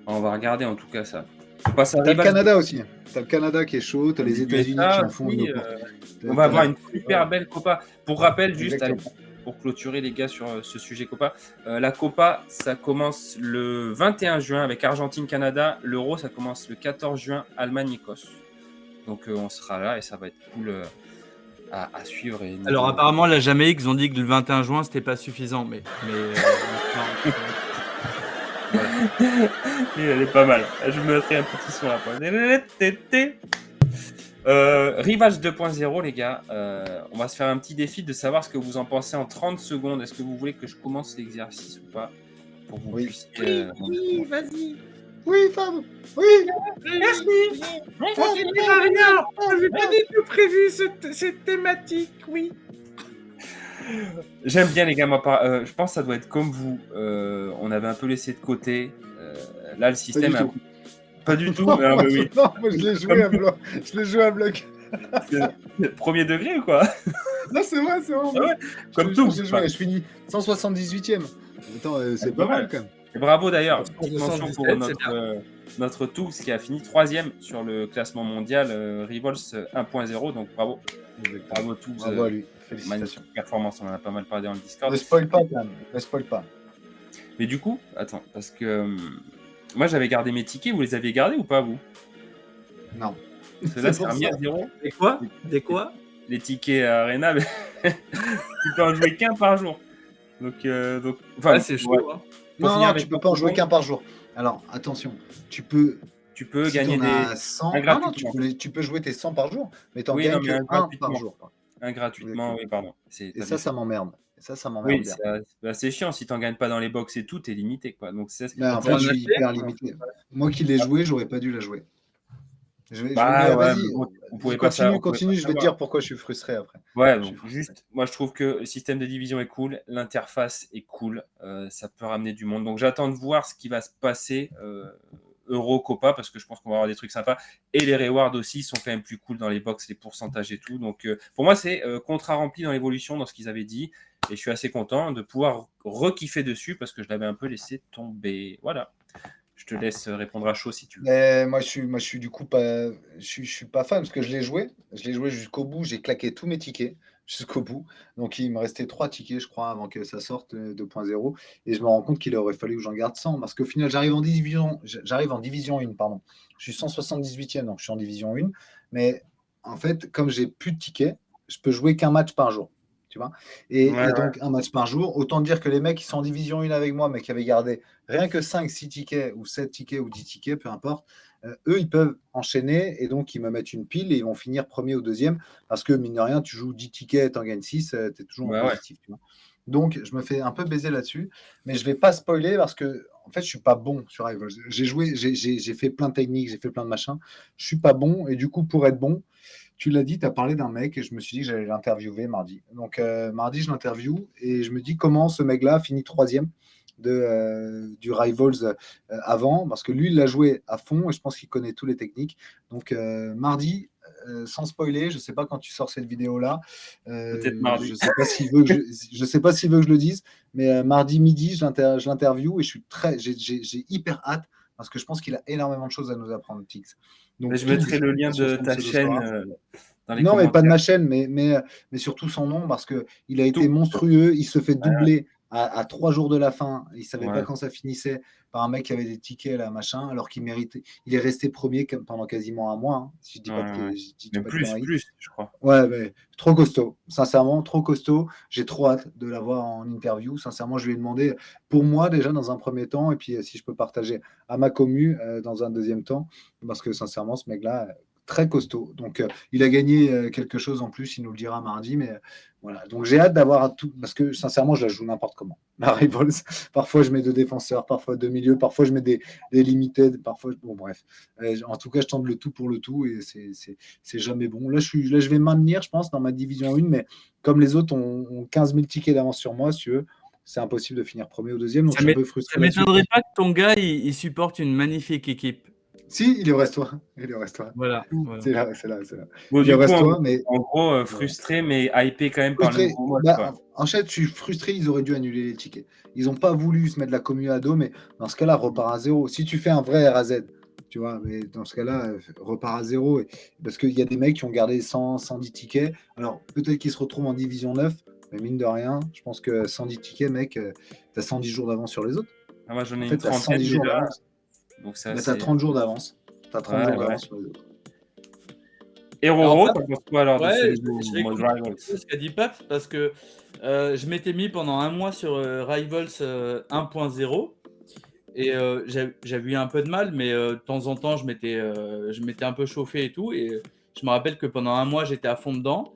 On va regarder en tout cas ça. On passe à T'as le Rivals. Canada aussi. T'as le Canada qui est chaud, t'as les États-Unis qui USA en font aussi, une opportunité. on va avoir une super belle Copa. Pour rappel, juste Exactement. pour clôturer les gars sur ce sujet Copa, la Copa, ça commence le 21 juin avec Argentine-Canada. L'Euro, ça commence le 14 juin, Allemagne-Écosse. Donc on sera là et ça va être cool à suivre. Et Alors apparemment la Jamaïque, ils ont dit que le 21 juin c'était pas suffisant, mais voilà. Elle est pas mal. Je me mettrai un petit son après. Rivage 2.0 les gars, on va se faire un petit défi de savoir ce que vous en pensez en 30 secondes. Est-ce que vous voulez que je commence l'exercice ou pas pour que vous Oui. puissiez Oui, vas-y. Oui, Fab. Oui. Merci. J'avais pas du tout prévu cette thématique, oui. J'aime bien les gars, moi, je pense que ça doit être comme vous. On avait un peu laissé de côté. Là le système Pas du tout. Pas du tout. Non, mais oui. non, moi, je l'ai joué à bloc. Je l'ai joué à bloc. C'est premier degré ou quoi? Non, c'est vrai, c'est vrai. Ah ouais, comme tout. J'ai joué, je finis 178e. Attends, c'est pas mal quand même. Et bravo d'ailleurs. Petite Petite mention pour 77, notre Tools qui a fini 3e sur le classement mondial Revolts 1.0. Donc bravo. Bravo Tools. Bravo à lui. Magnifique Félicitations. performance. On en a pas mal parlé dans le Discord. Ne spoil pas, quand même. Ne spoil pas. Mais du coup, attends, parce que moi j'avais gardé mes tickets. Vous les aviez gardés ou pas vous? Non. Parce que là, C'est c'est pour un ça. zéro. Des quoi? Les tickets Arena, mais tu peux en jouer qu'un par jour. Donc enfin, Ouais, c'est chaud. ouais. Hein. Pour Non, finir non, avec tu peux pas en jouer qu'un par jour. Alors, attention, tu peux Tu peux si gagner t'en as 100, un non, gratuitement. tu peux jouer tes 100 par jour, mais t'en Oui, gagnes non, mais que un un par gratuitement. jour. Un gratuitement, oui, pardon. Et ça m'emmerde. Et ça m'emmerde Oui, bien. c'est chiant. Si t'en gagnes pas dans les box et tout, t'es limité, quoi. Donc c'est. Mais en Pour fait, en je suis acheter hyper limité. Moi qui l'ai joué, j'aurais pas dû la jouer. Mais Bah ouais, vas-y, mais bon, on pouvait pas continue, savoir. je vais te dire pourquoi je suis frustré après. Ouais, Je donc suis frustré. juste, moi je trouve que le système de division est cool, l'interface est cool, ça peut ramener du monde. Donc j'attends de voir ce qui va se passer Euro, Copa, parce que je pense qu'on va avoir des trucs sympas. Et les rewards aussi sont quand même plus cool dans les box, les pourcentages et tout. Donc pour moi, c'est contrat rempli dans l'évolution, dans ce qu'ils avaient dit. Et je suis assez content de pouvoir re-kiffer dessus parce que je l'avais un peu laissé tomber. Voilà. Je te laisse répondre à chaud si tu veux. Mais moi, je suis du coup pas, je suis pas fan parce que je l'ai joué jusqu'au bout, j'ai claqué tous mes tickets jusqu'au bout. Donc il me restait 3 tickets, je crois, avant que ça sorte 2.0. Et je me rends compte qu'il aurait fallu que j'en garde 100 parce qu'au final, j'arrive en division 1, pardon. Je suis 178e, donc je suis en division 1. Mais en fait, comme j'ai plus de tickets, je peux jouer qu'un match par jour. Tu vois, et donc un match par jour, autant dire que les mecs qui sont en division 1 avec moi, mais qui avaient gardé rien que 5, 6 tickets, ou 7 tickets, ou 10 tickets, peu importe, eux, ils peuvent enchaîner, et donc ils me mettent une pile, et ils vont finir premier ou deuxième, parce que, mine de rien, tu joues 10 tickets, tu en gagnes 6, tu es toujours en positif. Tu vois. Donc, je me fais un peu baiser là-dessus, mais je ne vais pas spoiler, parce que, en fait, je ne suis pas bon sur Rivals. J'ai joué, j'ai fait plein de techniques, j'ai fait plein de machins, je ne suis pas bon, et du coup, pour être bon, tu l'as dit, tu as parlé d'un mec et je me suis dit que j'allais l'interviewer mardi. Donc, mardi, je l'interview et je me dis comment ce mec-là finit 3e du Rivals avant, parce que lui, il l'a joué à fond et je pense qu'il connaît toutes les techniques. Donc, mardi, sans spoiler, je ne sais pas quand tu sors cette vidéo-là. Peut-être mardi. Je ne sais pas s'il veut que je le dise, mais mardi midi, je l'interview et j'ai hyper hâte parce que je pense qu'il a énormément de choses à nous apprendre, Tix. Donc, je mettrai le lien de ta chaîne dans les commentaires. Non, mais pas de ma chaîne, mais surtout son nom, parce qu'il a été monstrueux. Il se fait doubler à 3 jours de la fin, il savait pas Ouais. quand ça finissait, par un mec qui avait des tickets là, machin, alors qu'il méritait. Il est resté premier pendant quasiment un mois, hein, si je dis pas Ouais. je dis Même pas de plus, conneries. je crois. Ouais, mais trop costaud. Sincèrement, trop costaud. J'ai trop hâte de l'avoir en interview. Sincèrement, je lui ai demandé pour moi déjà dans un premier temps, et puis si je peux partager à ma commu dans un deuxième temps, parce que sincèrement, ce mec-là, très costaud. Donc, il a gagné quelque chose en plus, il nous le dira mardi, mais voilà. Donc, j'ai hâte d'avoir tout, parce que sincèrement, je la joue n'importe comment. La Rivals, parfois je mets 2 défenseurs, parfois 2 milieux, parfois je mets des limited, parfois, bon, bref. En tout cas, je tente le tout pour le tout, et c'est jamais bon. Là, je vais maintenir, je pense, dans ma division 1, mais comme les autres ont 15 000 tickets d'avance sur moi, si tu veux, c'est impossible de finir premier ou deuxième, donc je suis un peu Ça frustré là-dessus. m'étonnerait pas que ton gars, il supporte une magnifique équipe. Si, il est reste-toi. Il est reste-toi. Voilà. C'est là, c'est là, c'est là. Bon, Il est du coup, reste-toi, mais en gros, frustré, mais hypé quand même par le frustré. nouveau mode, Bah, quoi. en fait, je suis frustré, ils auraient dû annuler les tickets. Ils n'ont pas voulu se mettre la commu à dos, mais dans ce cas-là, repart à zéro. Si tu fais un vrai RAZ, tu vois, mais dans ce cas-là, repart à zéro. Parce qu'il y a des mecs qui ont gardé 100, 110 tickets. Alors, peut-être qu'ils se retrouvent en division 9, mais mine de rien, je pense que 110 tickets, mec, tu as 110 jours d'avance sur les autres. Ah, moi, j'en ai En fait, une tu as 110 trentaine jours déjà. d'avance. Donc, ça, Bah, tu as c'est. 30 jours d'avance. Tu as 30 Ouais, jours ouais. d'avance sur les autres. Et Alors, Roro, Pape, t'en penses quoi alors de ce ouais, nouveau je vais mode écouter Rivals? ce qu'a dit Pape parce que je m'étais mis pendant un mois sur Rivals 1.0 et j'avais eu un peu de mal, mais de temps en temps, je m'étais un peu chauffé et tout. Et je me rappelle que pendant un mois, j'étais à fond dedans.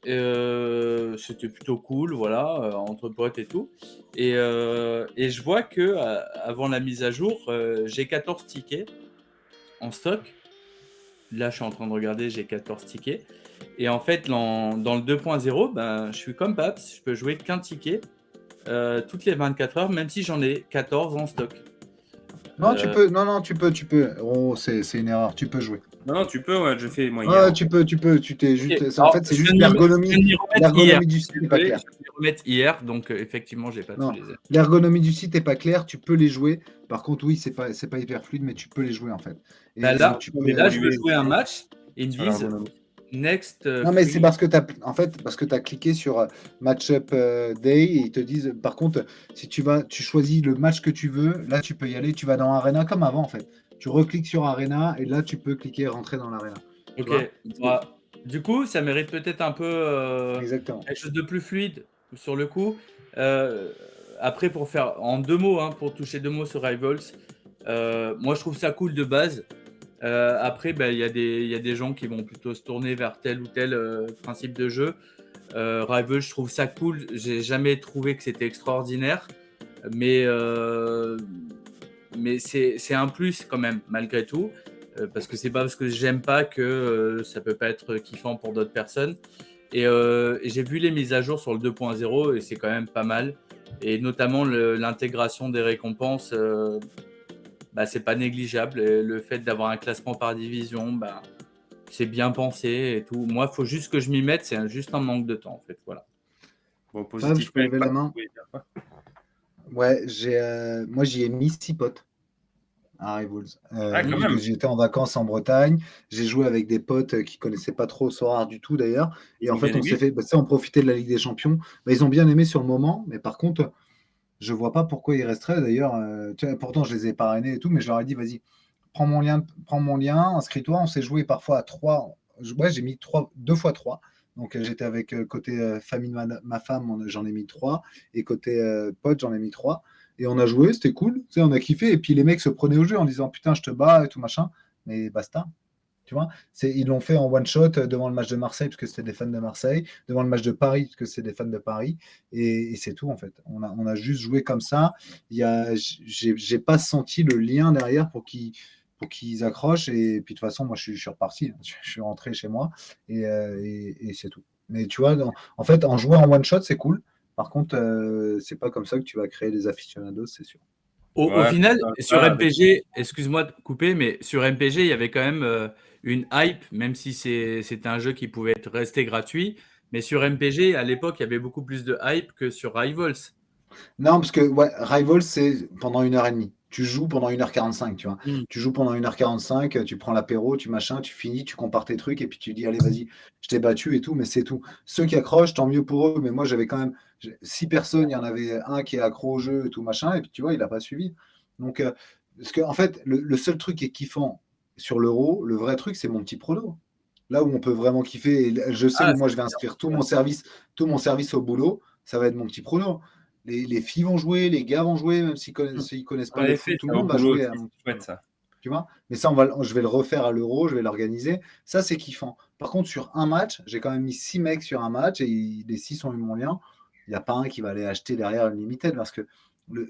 C'était plutôt cool, voilà, entre potes et tout. Et je vois que avant la mise à jour, j'ai 14 tickets en stock. Là, je suis en train de regarder, j'ai 14 tickets. Et en fait, dans le 2.0, ben, je suis comme Paps, je peux jouer qu'un ticket toutes les 24 heures, même si j'en ai 14 en stock. Non, Euh, tu peux. Oh, c'est une erreur, tu peux jouer. Non, tu peux, ouais, je fais moi hier. Ah, tu peux, tu t'es ok. juste. En Alors, fait, c'est je viens juste de je viens de m'y remettre hier. l'ergonomie du site n'est pas Désolé, claire. je viens de m'y remettre hier, donc effectivement, j'ai pas tous Non, les airs. l'ergonomie du site n'est pas claire, tu peux les jouer. Par contre, oui, c'est pas hyper fluide, mais tu peux les jouer en fait. Bah Et là, tu On peux. là, je veux évoluer jouer un match et ils me sur disent l'ergonomie. next Non, mais c'est free. parce que tu as cliqué sur Matchup Day et ils te disent, par contre, si tu choisis le match que tu veux, là tu peux y aller, tu vas dans Arena comme avant en fait. Tu recliques sur Arena et là tu peux cliquer rentrer dans l'Arena. Tu Ok, vois? bah, du coup, ça mérite peut-être un peu Exactement. quelque chose de plus fluide sur le coup. Euh, Après, pour faire en 2 mots, hein, pour toucher 2 mots sur Rivals, moi je trouve ça cool de base. Après, bah, il y a des gens qui vont plutôt se tourner vers tel ou tel principe de jeu. Rivals, je trouve ça cool. J'ai jamais trouvé que c'était extraordinaire, mais, euh, mais c'est un plus quand même, malgré tout. Parce que c'est pas parce que j'aime pas que ça peut pas être kiffant pour d'autres personnes. Et j'ai vu les mises à jour sur le 2.0 et c'est quand même pas mal. Et notamment l'intégration des récompenses, bah, c'est pas négligeable. Et le fait d'avoir un classement par division, bah, c'est bien pensé et tout. Moi, il faut juste que je m'y mette, c'est juste un manque de temps en fait. Voilà. Bon, Fab, je positif peux quand même lever pas. la main. Ouais, moi j'y ai mis 6 potes à Rivals. Ah, quand Parce que même. j'étais en vacances en Bretagne. J'ai joué avec des potes qui connaissaient pas trop Sorare du tout d'ailleurs. Et Ils en ont bien fait, on s'est aimé. fait, bah, on profitait de la Ligue des Champions. Bah, ils ont bien aimé sur le moment, mais par contre, je vois pas pourquoi ils resteraient. D'ailleurs, tu vois, pourtant, je les ai parrainés et tout, mais je leur ai dit, vas-y, prends mon lien, inscris-toi. On s'est joué parfois à 3. Ouais, j'ai mis 2 fois 3. Donc, j'étais avec côté famille de ma femme, j'en ai mis 3. Et côté pote, j'en ai mis 3. Et on a joué, c'était cool. Tu sais, on a kiffé. Et puis, les mecs se prenaient au jeu en disant, putain, je te bats et tout machin. Mais basta. Tu vois, ils l'ont fait en one shot devant le match de Marseille parce que c'était des fans de Marseille, devant le match de Paris parce que c'est des fans de Paris, et c'est tout en fait. On a juste joué comme ça. J'ai pas senti le lien derrière pour qu'ils accrochent, et puis de toute façon, moi je suis reparti, je suis rentré chez moi, et c'est tout. Mais tu vois, en fait, en jouant en one shot, c'est cool. Par contre, c'est pas comme ça que tu vas créer des aficionados, c'est sûr. Au Ouais, final, sur ça, avec. MPG, excuse-moi de couper, mais sur MPG, il y avait quand même une hype, même si c'était un jeu qui pouvait être resté gratuit. Mais sur MPG, à l'époque, il y avait beaucoup plus de hype que sur Rivals. Non, parce que ouais, Rivals, c'est pendant 1 heure et demie. tu joues pendant 1h45, tu vois. Mm. Tu joues pendant 1h45, tu prends l'apéro, tu finis, tu compares tes trucs et puis tu dis, allez, vas-y, je t'ai battu et tout, mais c'est tout. Ceux qui accrochent, tant mieux pour eux, mais moi, j'avais quand même 6 personnes, il y en avait un qui est accro au jeu et tout machin, et puis tu vois, il n'a pas suivi. Donc, parce que, en fait, le seul truc qui est kiffant sur l'euro, le vrai truc, c'est mon petit prono. Là où on peut vraiment kiffer, et je sais Ah, où moi je vais inscrire tout mon service au boulot, ça va être mon petit prono. Les filles vont jouer, les gars vont jouer, même s'ils connaissent En pas le effet, foot, tout ça le au monde va boulot jouer aussi, à mon petit c'est chouette prono. ça. Tu vois? Mais ça, je vais le refaire à l'euro, je vais l'organiser. Ça, c'est kiffant. Par contre, sur un match, j'ai quand même mis 6 mecs sur un match et les 6 ont eu mon lien. Il n'y a pas un qui va aller acheter derrière une limited parce que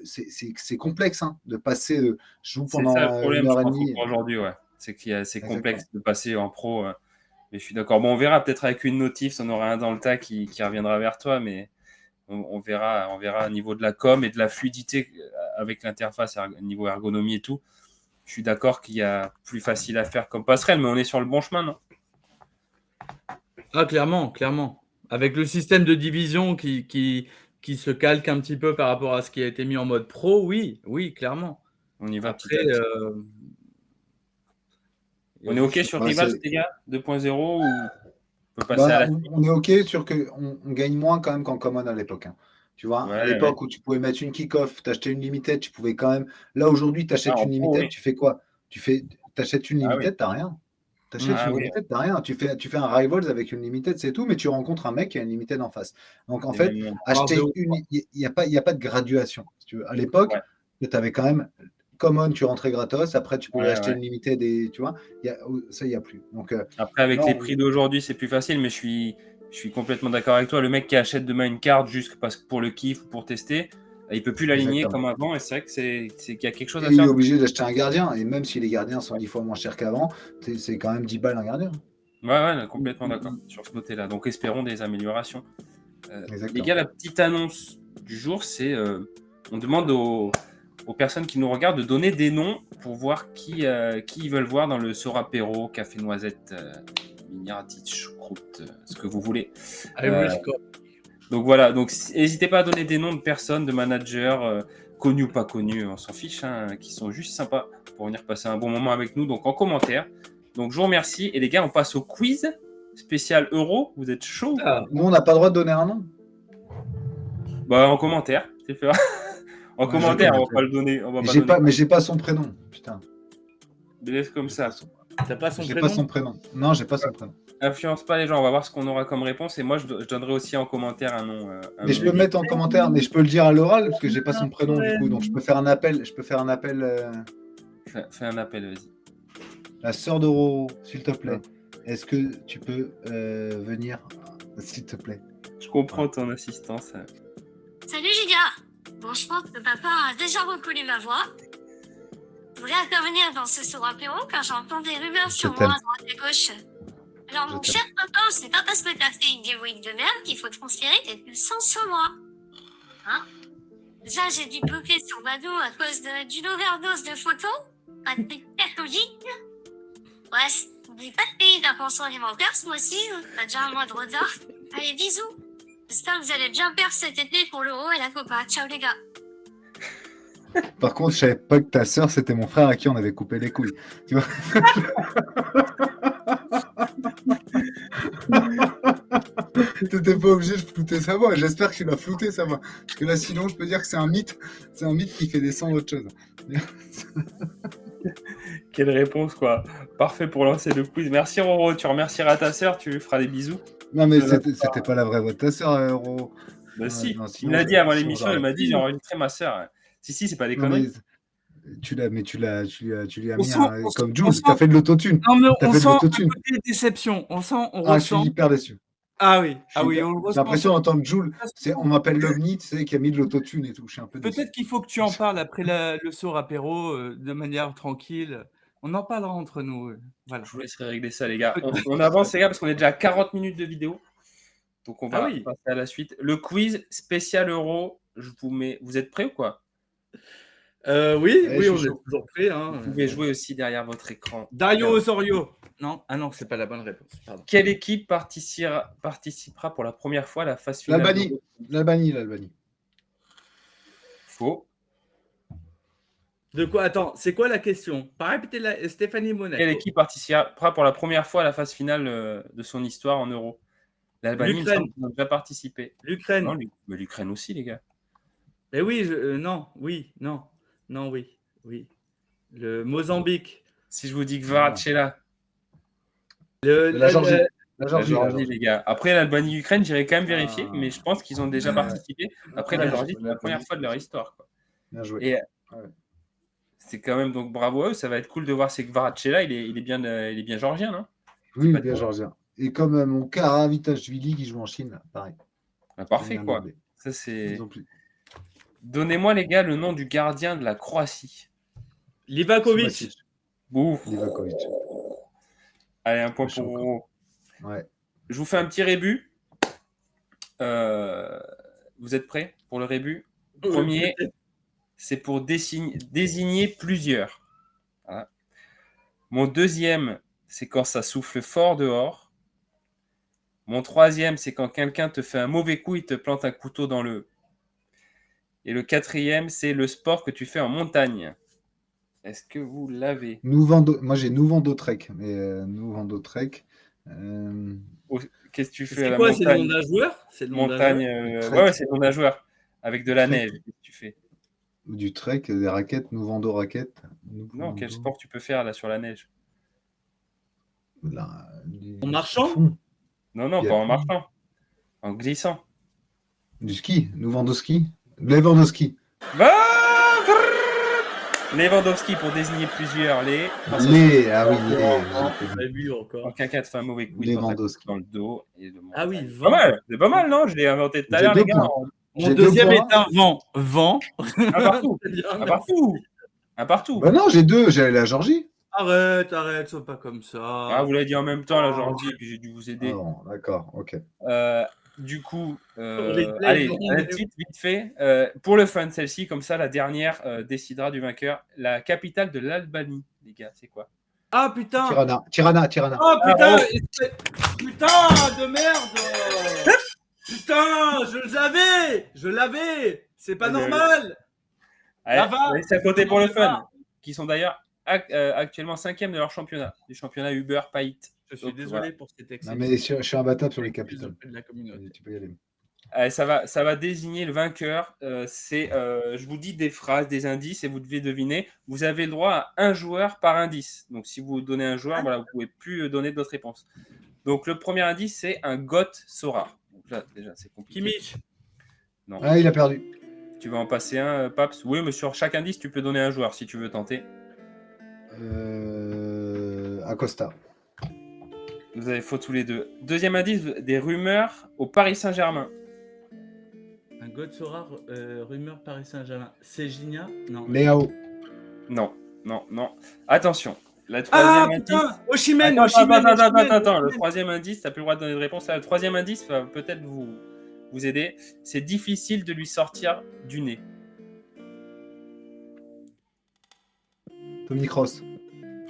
c'est complexe hein, de passer. Je joue C'est ça pendant le une problème, je heure et pense, demie. pour aujourd'hui, ouais. C'est Exactement. complexe de passer en pro. Mais je suis d'accord. Bon, on verra peut-être avec une notif, on aura un dans le tas qui reviendra vers toi, mais on verra au niveau de la com et de la fluidité avec l'interface, niveau ergonomie et tout. Je suis d'accord qu'il y a plus facile à faire comme passerelle, mais on est sur le bon chemin, non? Ah, clairement, clairement. Avec le système de division qui se calque un petit peu par rapport à ce qui a été mis en mode pro, oui, oui, clairement. On y va Après, petit à petit. il y On a est OK juste... sur Ouais, Rivals, les gars? 2.0 ou on peut passer à la suite? on est OK sur que on gagne moins quand même qu'en common à l'époque. Hein. Tu vois, à Ouais, ouais. l'époque où tu pouvais mettre une kick-off, t'acheter une limited, tu pouvais quand même. Là aujourd'hui, Ah, t'achètes en une pro, limited, oui. tu fais quoi? T'achètes une Ah oui. limited, t'as rien. T'achètes Mm. une Ah oui. limited, t'as rien. Tu fais un rivals avec une limited, c'est tout, mais tu rencontres un mec qui a une limited en face. Donc en Et fait, même, Voire deux acheter ou une, trois. il n'y a pas de graduation. Si tu veux. À l'époque, ouais, tu avais quand même common, tu rentrais gratos. Après, tu pouvais ouais, acheter ouais. une limited et tu vois, ça, il n'y a plus. Donc Après, avec là, les prix d'aujourd'hui, c'est plus facile, mais je suis complètement d'accord avec toi. Le mec qui achète demain une carte juste parce que pour le kiff ou pour tester, il peut plus l'aligner exactement. comme avant. Et c'est vrai que qu'il y a quelque chose à Et il est faire. obligé d'acheter un gardien. Et même si les gardiens sont 10 fois moins chers qu'avant, c'est quand même 10 balles un gardien. Ouais, ouais, Mm, complètement mm, d'accord mm. sur ce côté-là. Donc, espérons des améliorations. Les Exactement. gars, la petite annonce du jour, c'est on demande aux personnes qui nous regardent de donner des noms pour voir qui ils veulent voir dans le Sorapéro, Café Noisette, Mignardite, Choucroute, ce que vous voulez. Irish Cup. Donc voilà, donc n'hésitez pas à donner des noms de personnes, de managers, connus ou pas connus, on s'en fiche, hein, qui sont juste sympas pour venir passer un bon moment avec nous, donc en commentaire. Donc je vous remercie, et les gars, on passe au quiz spécial euro, vous êtes chaud ou Ah, quoi? Nous, on n'a pas le droit de donner un nom. Bah en commentaire, c'est fait. En Ouais, j'ai commentaire, on va commenté. pas le donner, on va Mais pas donner comme j'ai pas son prénom. Putain. laisse comme J'ai pas ça. son, t'as pas son j'ai pas prénom? son prénom. Non, j'ai pas son prénom. Influence pas les gens, on va voir ce qu'on aura comme réponse, et moi je donnerai aussi en commentaire un nom. Mais je peux le mettre en commentaire, mais je peux le dire à l'oral parce que j'ai pas son prénom du coup. Donc je peux faire un appel. Je peux faire un appel. Fais un appel, vas-y. La sœur de Roro, s'il te plaît. Ouais. Est-ce que tu peux venir, s'il te plaît? Je comprends ton assistance. Salut Julia. Bon, je pense que papa a déjà reconnu ma voix. Je voulais intervenir dans ce soir apéro car j'entends des rumeurs sur moi t'aime. à droite et gauche. Alors, Je mon t'aime. cher papa, c'est pas parce que t'as fait une débrouille de merde qu'il faut transférer tes puissances sur moi. Hein? Déjà, j'ai dû bloquer sur Badou à cause d'une overdose de photos. Pas de truc catholique. Bref, n'oublie pas de payer ta pension alimentaire ce mois-ci. T'as déjà un mois de retard. Allez, bisous. J'espère que vous allez bien perdre cet été pour l'euro et la copa. Ciao les gars. Par contre, je savais pas que ta sœur c'était mon frère à qui on avait coupé les couilles. Tu vois? T'étais pas obligé de flouter sa voix. J'espère que tu l'as flouté sa voix. Parce que là, sinon, je peux dire que c'est un mythe. C'est un mythe qui fait descendre autre chose. Quelle réponse, quoi. Parfait pour lancer le quiz. Merci, Roro. Tu remercieras ta sœur, tu lui feras des bisous. Non, mais Je la- c'était pas la vraie voix de ta sœur, Roro. Bah, si, Non, il sinon, me l'a dit avant sinon, l'émission, il j'aurais- m'a dit j'ai enregistré ma sœur. Si, c'est pas des Non, mais conneries. tu lui as On mis sent, on sent- comme on Jules. sent- T'as fait de l'autotune. Non, mais T'as on fait de sent un l'autotune. côté déception. On sent, on Ah, je suis ressent. hyper déçu. Ah oui, Je suis hyper- on le J'ai ressent. l'impression d'entendre Jules. Parce On m'appelle l'OVNI, tu sais, qui a mis de l'autotune et tout. Je suis un peu déçu. Peut-être qu'il faut que tu en parles après le soir apéro de manière tranquille. On en parlera entre nous. Voilà. Je vous laisserai régler ça, les gars. On avance, les gars, parce qu'on est déjà à 40 minutes de vidéo. Donc, on Ah va oui. passer à la suite. Le quiz spécial euro, je vous mets. Vous êtes prêts ou quoi? Oui, Eh, oui, je on suis est chaud. toujours prêts. Vous pouvez jouer aussi derrière votre écran. Dario Bien. Osorio. Non, ah non, c'est pas la bonne réponse. Pardon. Quelle équipe participera pour la première fois à la phase finale L'Albanie. d'Euro? L'Albanie. Faux. De quoi? Attends, c'est quoi la question? Pas répéter Stéphanie Monaco. Quelle équipe participera pour la première fois à la phase finale de son histoire en Euro? L'Albanie, il me semble qu'ils ont déjà participé. L'Ukraine. Non, mais l'Ukraine aussi, les gars. Mais oui, non, oui. Le Mozambique. Si je vous dis que Kvaratskhelia. La Géorgie. La Géorgie, les gars. Après, l'Albanie-Ukraine, j'irai quand même vérifier, mais je pense qu'ils ont déjà participé. Après, la Géorgie, c'est la première fois de leur histoire, quoi. Bien joué. Et c'est quand même donc bravo à eux. Ça va être cool de voir ces Kvaratskhelia. Il est bien géorgien, non? Oui, bien géorgien. Et comme mon Karavitajvili qui joue en Chine, pareil. Ah, parfait, quoi. Ça, c'est... Donnez-moi, les gars, le nom du gardien de la Croatie. Livakovic. Ouf. Livakovic. Allez, un point pour Roro. Ouais. Je vous fais un petit rébut. Vous êtes prêts pour le rébut? Premier, c'est pour désigner plusieurs. Voilà. Mon deuxième, c'est quand ça souffle fort dehors. Mon troisième, c'est quand quelqu'un te fait un mauvais coup, il te plante un couteau dans le... Et le quatrième, c'est le sport que tu fais en montagne. Est-ce que vous l'avez? Moi, j'ai Nouvando-Trek. Mais Nouvando-Trek... Qu'est-ce que tu fais à C'est la quoi? montagne? C'est le nom d'un joueur? C'est le nom montagne. Ouais, c'est le nom d'un joueur. Avec de la neige. Qu'est-ce que tu fais? Du trek, des raquettes, Nouvando raquettes. Non, quel sport tu peux faire là sur la neige? En marchant? Non, pas en marchant. En glissant. Du ski, Nouvando-ski. Lewandowski. Lewandowski pour désigner plusieurs. Ah oui, Quand quelqu'un te fait un mauvais coup, Lewandowski dans le dos. Ah oui, c'est pas mal. C'est pas mal, non? Je l'ai inventé tout à l'heure, les gars. Mon deuxième est un vent. Un partout. Bah non, j'ai deux. J'ai la Géorgie. Arrête, sois pas comme ça. Ah, vous l'avez dit en même temps, la Géorgie, et puis j'ai dû vous aider. Ah bon, d'accord, ok. Du coup, allez, un titre vite fait. Pour le fun, celle-ci, comme ça, la dernière décidera du vainqueur. La capitale de l'Albanie, les gars, c'est quoi? Ah putain! Tirana. Oh putain! Putain de merde! Putain, je l'avais! C'est pas normal! Allez, c'est à côté pour le fun. Qui sont d'ailleurs actuellement 5e de leur championnat. Du championnat Uber Pait. Je suis désolé pour cet excès. Non, mais je suis imbattable sur les capitales. Tu peux y aller. Allez, ça va désigner le vainqueur. Je vous dis des phrases, des indices et vous devez deviner. Vous avez le droit à un joueur par indice. Donc, si vous donnez un joueur, voilà, vous ne pouvez plus donner d'autres réponses. Donc, le premier indice, c'est un Goth Sora. Donc là, déjà, c'est compliqué. Kimmich. Non. Ah, il a perdu. Tu vas en passer un, Paps? Oui, mais sur chaque indice, tu peux donner un joueur si tu veux tenter. Acosta. Vous avez faux tous les deux. Deuxième indice, des rumeurs au Paris Saint-Germain. Un Godsora, rumeur Paris Saint-Germain. C'est Gigna? Non. Léao. Non. Attention. La troisième indice... putain, Osimhen. Attends. Le troisième indice, tu n'as plus le droit de donner de réponse. Le troisième indice va peut-être vous aider. C'est difficile de lui sortir du nez. Tony Kroos.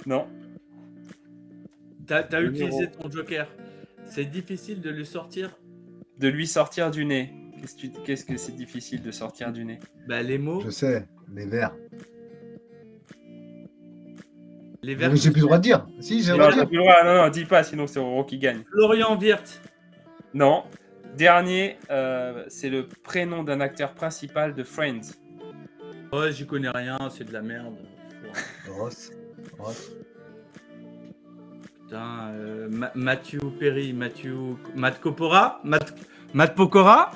Non. T'as utilisé ton joker. C'est difficile de lui sortir. De lui sortir du nez. Qu'est-ce que c'est difficile de sortir du nez? Bah les mots. Je sais, les verts. Les verts. Mais j'ai plus le droit de dire. Si, j'ai le droit de dire. Non, dis pas, sinon c'est Roro qui gagne. Florian Wirtz. Non. Dernier, c'est le prénom d'un acteur principal de Friends. Ouais, j'y connais rien, c'est de la merde. Ross. Putain, Mathieu Perry, Matt Pokora, Matt Pokora.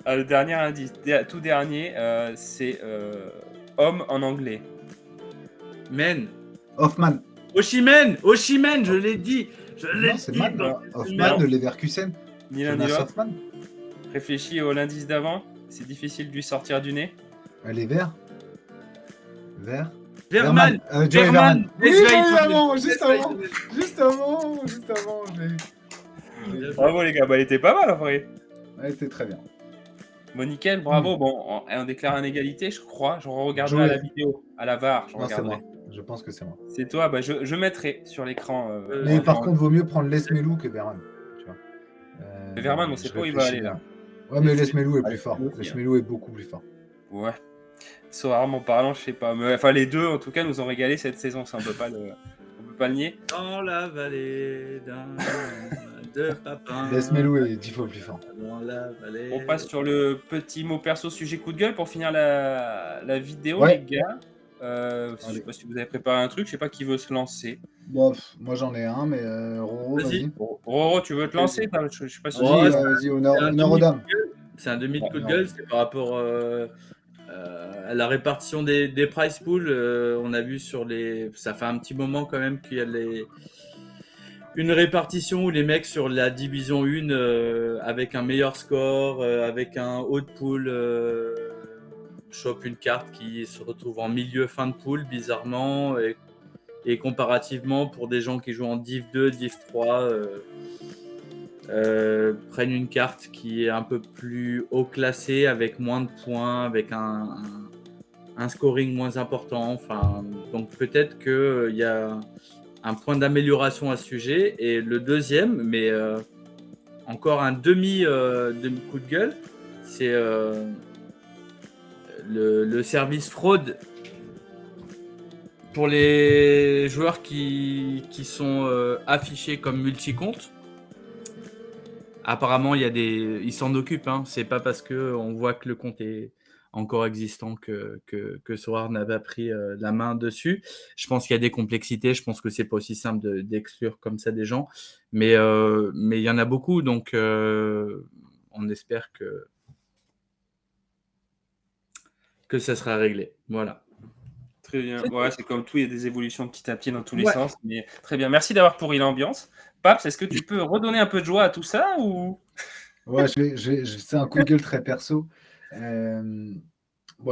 Le dernier indice, tout dernier, c'est homme en anglais. Hoffman. Osimhen, je l'ai dit. C'est Man. Hoffman de Leverkusen. Ni l'un ni l'autre. Hoffman. Réfléchis au l'indice d'avant. C'est difficile de lui sortir du nez. Les verts. Verman. Verman. Oui, juste avant. Je l'ai eu. Bravo les gars, elle était pas mal en vrai. Elle était très bien. Bon, nickel, bravo. Bon, on déclare une égalité, je crois. Je regarderai à la vidéo, à la VAR. C'est moi. Je pense que c'est moi. C'est toi, je mettrai sur l'écran. Mais par contre, vaut mieux prendre Lesmelou que Verman. Tu vois. Verman, on sait pas où il va aller là. Ouais, mais Lesmelou est plus fort. Lesmelou est beaucoup plus fort. Ouais. Rarement parlant, je sais pas. Mais, enfin, les deux, en tout cas, nous ont régalé cette saison. Ça, on peut pas le nier. Dans la vallée de Papin. Laisse-moi louer 10 fois plus fort. Dans la vallée. On passe sur le petit mot perso sujet coup de gueule pour finir la vidéo, Ouais. les gars. Je sais Allez. pas si vous avez préparé un truc. Je sais pas qui veut se lancer. Bon, moi j'en ai un, mais Roro, Vas-y. vas-y. Roro, tu veux te lancer? Je sais pas si Ouais, Vas-y, c'est vas-y, un honneur aux dames. C'est un demi de coup de Non. gueule, c'est par rapport à la répartition des prize pools. On a vu ça fait un petit moment quand même qu'il y a une répartition où les mecs sur la division 1 avec un meilleur score, avec un haut de pool, chopent une carte qui se retrouve en milieu fin de pool bizarrement et comparativement pour des gens qui jouent en Div 2, Div 3 prennent une carte qui est un peu plus haut classée avec moins de points, avec un scoring moins important. Enfin, donc peut-être qu'il y a un point d'amélioration à ce sujet. Et le deuxième, mais encore un demi coup de gueule, c'est le service fraude pour les joueurs qui sont affichés comme multi-comptes. Apparemment, ils s'en occupent. Hein. C'est pas parce qu'on voit que le compte est encore existant que Sorare n'a pas pris la main dessus. Je pense qu'il y a des complexités. Je pense que c'est pas aussi simple d'exclure comme ça des gens. Mais il y en a beaucoup. Donc, on espère que ça sera réglé. Voilà. Très bien. Ouais, c'est comme tout, il y a des évolutions petit à petit dans tous les Ouais. sens. Mais très bien. Merci d'avoir pourri l'ambiance. Paps, est-ce que tu peux redonner un peu de joie à tout ça ou... Ouais, c'est un coup de gueule très perso. Bon,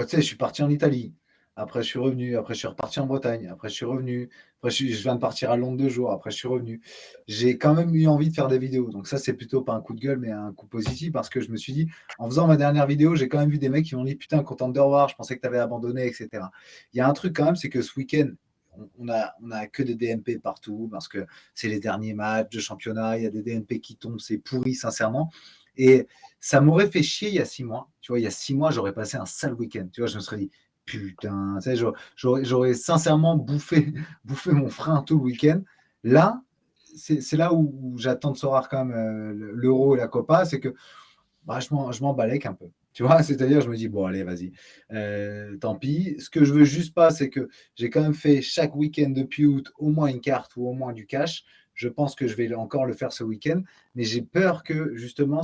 tu sais, je suis parti en Italie. Après, je suis revenu. Après, je suis reparti en Bretagne. Après, je suis revenu. Après, je viens de partir à Londres 2 jours. Après, je suis revenu. J'ai quand même eu envie de faire des vidéos. Donc, ça, c'est plutôt pas un coup de gueule, mais un coup positif parce que je me suis dit, en faisant ma dernière vidéo, j'ai quand même vu des mecs qui m'ont dit putain, content de revoir. Je pensais que tu avais abandonné, etc. Il y a un truc quand même, c'est que ce week-end, on a que des DMP partout parce que c'est les derniers matchs de championnat. Il y a des DMP qui tombent. C'est pourri, sincèrement. Et ça m'aurait fait chier il y a 6 mois. Tu vois, il y a 6 mois, j'aurais passé un sale week-end. Tu vois, je me serais dit, putain, tu sais, j'aurais sincèrement bouffé mon frein tout le week-end. Là, c'est là où j'attends de Sorare quand même l'Euro et la Copa, c'est que bah, je m'en balèque un peu. Tu vois, c'est-à-dire, je me dis, bon, allez, vas-y, tant pis. Ce que je veux juste pas, c'est que j'ai quand même fait chaque week-end depuis août au moins une carte ou au moins du cash. Je pense que je vais encore le faire ce week-end, mais j'ai peur que justement,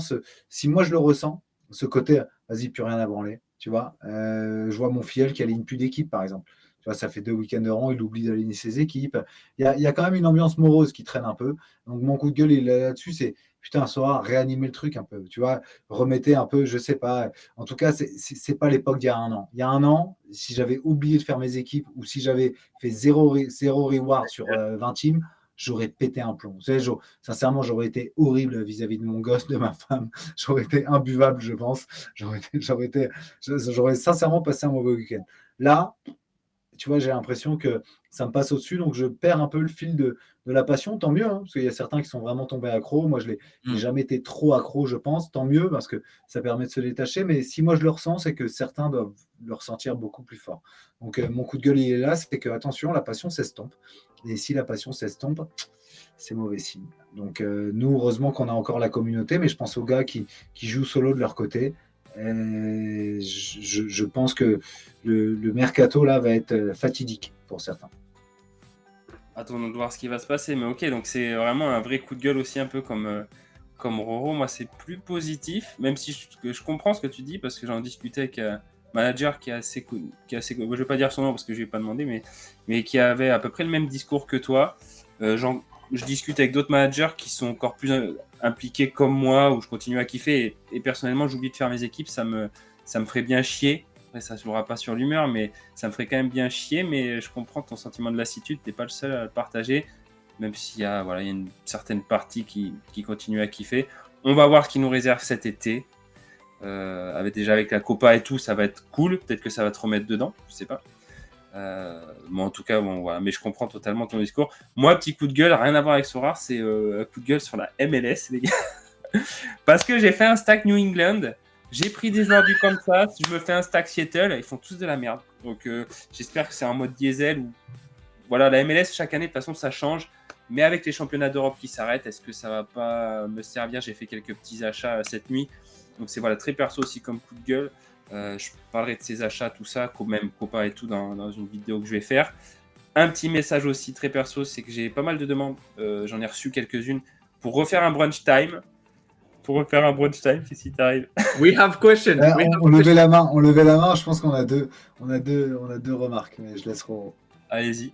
si moi je le ressens, ce côté, vas-y, plus rien à branler. Tu vois, je vois mon filleul qui aligne plus d'équipe, par exemple. Tu vois, ça fait 2 week-ends de rang, il oublie d'aligner ses équipes. Il y a quand même une ambiance morose qui traîne un peu. Donc, mon coup de gueule là-dessus, c'est putain, Sora, réanimer le truc un peu. Tu vois, remettez un peu, je sais pas. En tout cas, c'est pas l'époque d'il y a un an. Il y a un an, si j'avais oublié de faire mes équipes ou si j'avais fait zéro reward sur 20 teams, j'aurais pété un plomb. Vous savez, sincèrement, j'aurais été horrible vis-à-vis de mon gosse, de ma femme. J'aurais été imbuvable, je pense. J'aurais sincèrement passé un mauvais week-end. Là, tu vois, j'ai l'impression que ça me passe au-dessus, donc je perds un peu le fil de la passion. Tant mieux, hein, parce qu'il y a certains qui sont vraiment tombés accros. Moi, je n'ai jamais été trop accro, je pense. Tant mieux, parce que ça permet de se détacher. Mais si moi je le ressens, c'est que certains doivent le ressentir beaucoup plus fort. Donc, mon coup de gueule, il est là, c'est que, attention, la passion s'estompe. Et si la passion s'estompe, c'est mauvais signe. Donc, nous, heureusement qu'on a encore la communauté, mais je pense aux gars qui jouent solo de leur côté. Je pense que le mercato là va être fatidique pour certains. Attendons de voir ce qui va se passer, mais ok, donc c'est vraiment un vrai coup de gueule aussi, un peu comme Roro. Moi, c'est plus positif, même si je comprends ce que tu dis, parce que j'en discutais avec un manager qui est assez je vais pas dire son nom parce que je lui ai pas demandé, mais qui avait à peu près le même discours que toi. Je discute avec d'autres managers qui sont encore plus impliqués comme moi, où je continue à kiffer, et personnellement, j'oublie de faire mes équipes, ça me ferait bien chier. Après, ça ne jouera pas sur l'humeur, mais ça me ferait quand même bien chier. Mais je comprends ton sentiment de lassitude, tu n'es pas le seul à le partager, même s'il y a une certaine partie qui continue à kiffer. On va voir ce qui nous réserve cet été. Avec la Copa et tout, ça va être cool. Peut-être que ça va te remettre dedans, je sais pas. Mais en tout cas, bon, voilà. Mais je comprends totalement ton discours. Moi, petit coup de gueule, rien à voir avec Sorare, c'est un coup de gueule sur la MLS, les gars. Parce que j'ai fait un stack New England. J'ai pris des joueurs du Kansas, je me fais un stack Seattle, ils font tous de la merde. Donc j'espère que c'est un mode diesel où voilà, la MLS chaque année de toute façon ça change, mais avec les championnats d'Europe qui s'arrêtent, est-ce que ça va pas me servir? J'ai fait quelques petits achats cette nuit, donc c'est voilà très perso aussi comme coup de gueule. Je parlerai de ces achats, tout ça, même Copa et tout dans une vidéo que je vais faire. Un petit message aussi très perso, c'est que j'ai pas mal de demandes, j'en ai reçu quelques-unes pour refaire un brunch time. Qu'est-ce qui t'arrive? We have question. On levait la main, je pense qu'on a deux remarques, mais je laisse Roro. Allez-y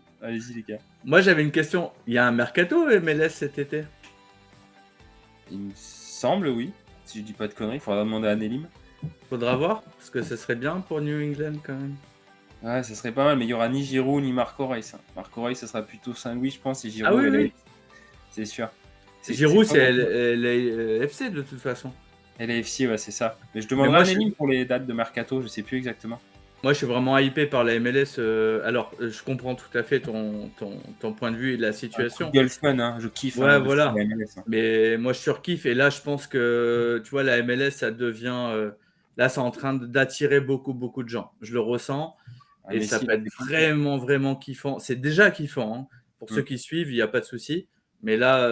les gars. Moi, j'avais une question. Il y a un mercato MLS cet été? Il me semble, oui. Si je dis pas de conneries, il faudra demander à Nelim. Faudra voir, parce que ce serait bien pour New England quand même. Ouais, ça serait pas mal, mais il y aura ni Giroud ni Marco Reus. Marco Reus, ça sera plutôt Saint-Louis, je pense, et Giroud, Ah oui. c'est sûr. Giroud, c'est LAFC de toute façon. LAFC, ouais, c'est ça. Mais je demanderai à Nelim pour les dates de mercato, je sais plus exactement. Moi, je suis vraiment hypé par la MLS. Alors, je comprends tout à fait ton point de vue et de la situation. Golfman, hein, je kiffe. Ouais, voilà. La MLS, hein. Mais moi, je surkiffe. Et là, je pense que, tu vois, la MLS, ça devient... là, c'est en train d'attirer beaucoup, beaucoup de gens. Je le ressens. Et ça peut être vraiment, vraiment kiffant. C'est déjà kiffant. Hein. Pour ceux qui suivent, il n'y a pas de souci. Mais là,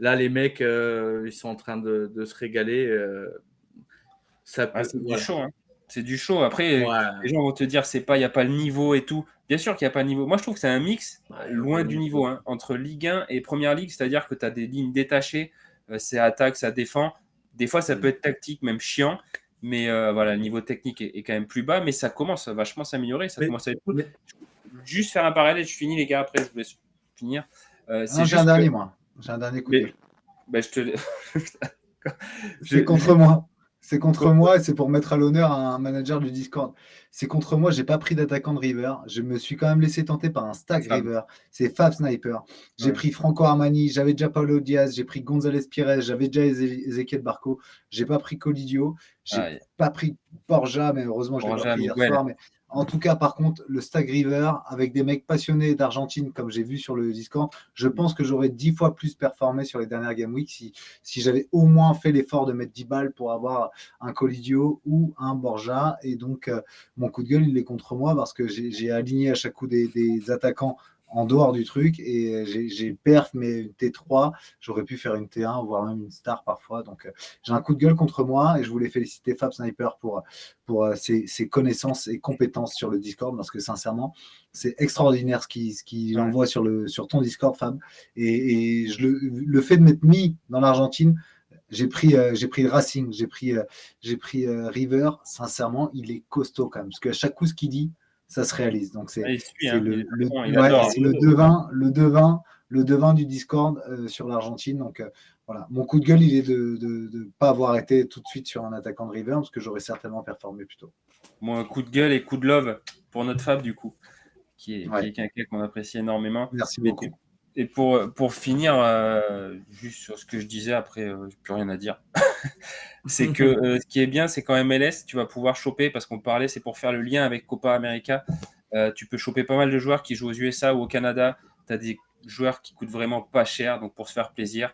les mecs, ils sont en train de se régaler. Ça peut... c'est du show, hein. C'est du show. Après, les gens vont te dire, il n'y a pas le niveau et tout. Bien sûr qu'il n'y a pas le niveau. Moi, je trouve que c'est un mix loin du niveau, hein, entre Ligue 1 et Première Ligue. C'est-à-dire que tu as des lignes détachées. C'est attaque, ça défend. Des fois, ça peut être tactique, même chiant. Mais voilà, le niveau technique est quand même plus bas. Mais ça commence à vachement s'améliorer. Ça commence à être cool. Juste faire un parallèle. Je finis, les gars. Après, je vous laisse finir. J'ai un dernier, moi. J'ai un dernier coup de gueule. Ben, je te... C'est contre moi. C'est contre moi et c'est pour mettre à l'honneur un manager du Discord. C'est contre moi, j'ai pas pris d'attaquant de River. Je me suis quand même laissé tenter par un stack River. C'est Fab Sniper. J'ai pris Franco Armani, j'avais déjà Paulo Diaz, j'ai pris González Pires, j'avais déjà Ezequiel Barco. J'ai pas pris Colidio, j'ai pas pris Borja, mais heureusement je l'ai pas pris hier soir. Mais en tout cas, par contre, le Stag River, avec des mecs passionnés d'Argentine, comme j'ai vu sur le Discord, je pense que j'aurais 10 fois plus performé sur les dernières Game Week si j'avais au moins fait l'effort de mettre 10 balles pour avoir un Colidio ou un Borja. Et donc, mon coup de gueule, il est contre moi parce que j'ai aligné à chaque coup des attaquants en dehors du truc et j'ai perf, mais une T3, j'aurais pu faire une T1, voire même une star parfois. Donc, j'ai un coup de gueule contre moi et je voulais féliciter Fab Sniper pour ses connaissances et compétences sur le Discord parce que sincèrement, c'est extraordinaire ce qu'il envoie sur ton Discord, Fab. Et le fait de m'être mis dans l'Argentine, j'ai pris le Racing, j'ai pris River. Sincèrement, il est costaud quand même parce qu'à chaque coup, ce qu'il dit, ça se réalise. Donc, c'est le devin du Discord sur l'Argentine. Donc, voilà. Mon coup de gueule, il est de ne pas avoir été tout de suite sur un attaquant de River parce que j'aurais certainement performé plus tôt. Moi, coup de gueule et coup de love pour notre Fab, du coup, qui est quelqu'un qu'on apprécie énormément. Merci beaucoup. Et pour finir, juste sur ce que je disais, après, je n'ai plus rien à dire. C'est que ce qui est bien, c'est qu'en MLS, tu vas pouvoir choper, parce qu'on parlait, c'est pour faire le lien avec Copa América. Tu peux choper pas mal de joueurs qui jouent aux USA ou au Canada. Tu as des joueurs qui coûtent vraiment pas cher, donc pour se faire plaisir.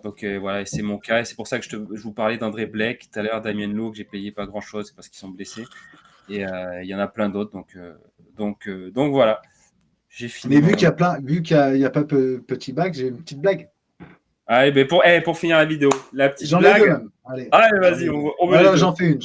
Donc voilà, c'est mon cas. Et c'est pour ça que je vous parlais d'André Blake tout à l'heure, Damien Lowe, que j'ai payé pas grand-chose, c'est parce qu'ils sont blessés. Et il y en a plein d'autres. Donc voilà. J'ai fini. Mais vu qu'il y a pas petit bac, j'ai une petite blague. Allez, pour finir la vidéo, la petite j'en blague. Ai deux même. Allez, vas-y, j'en fais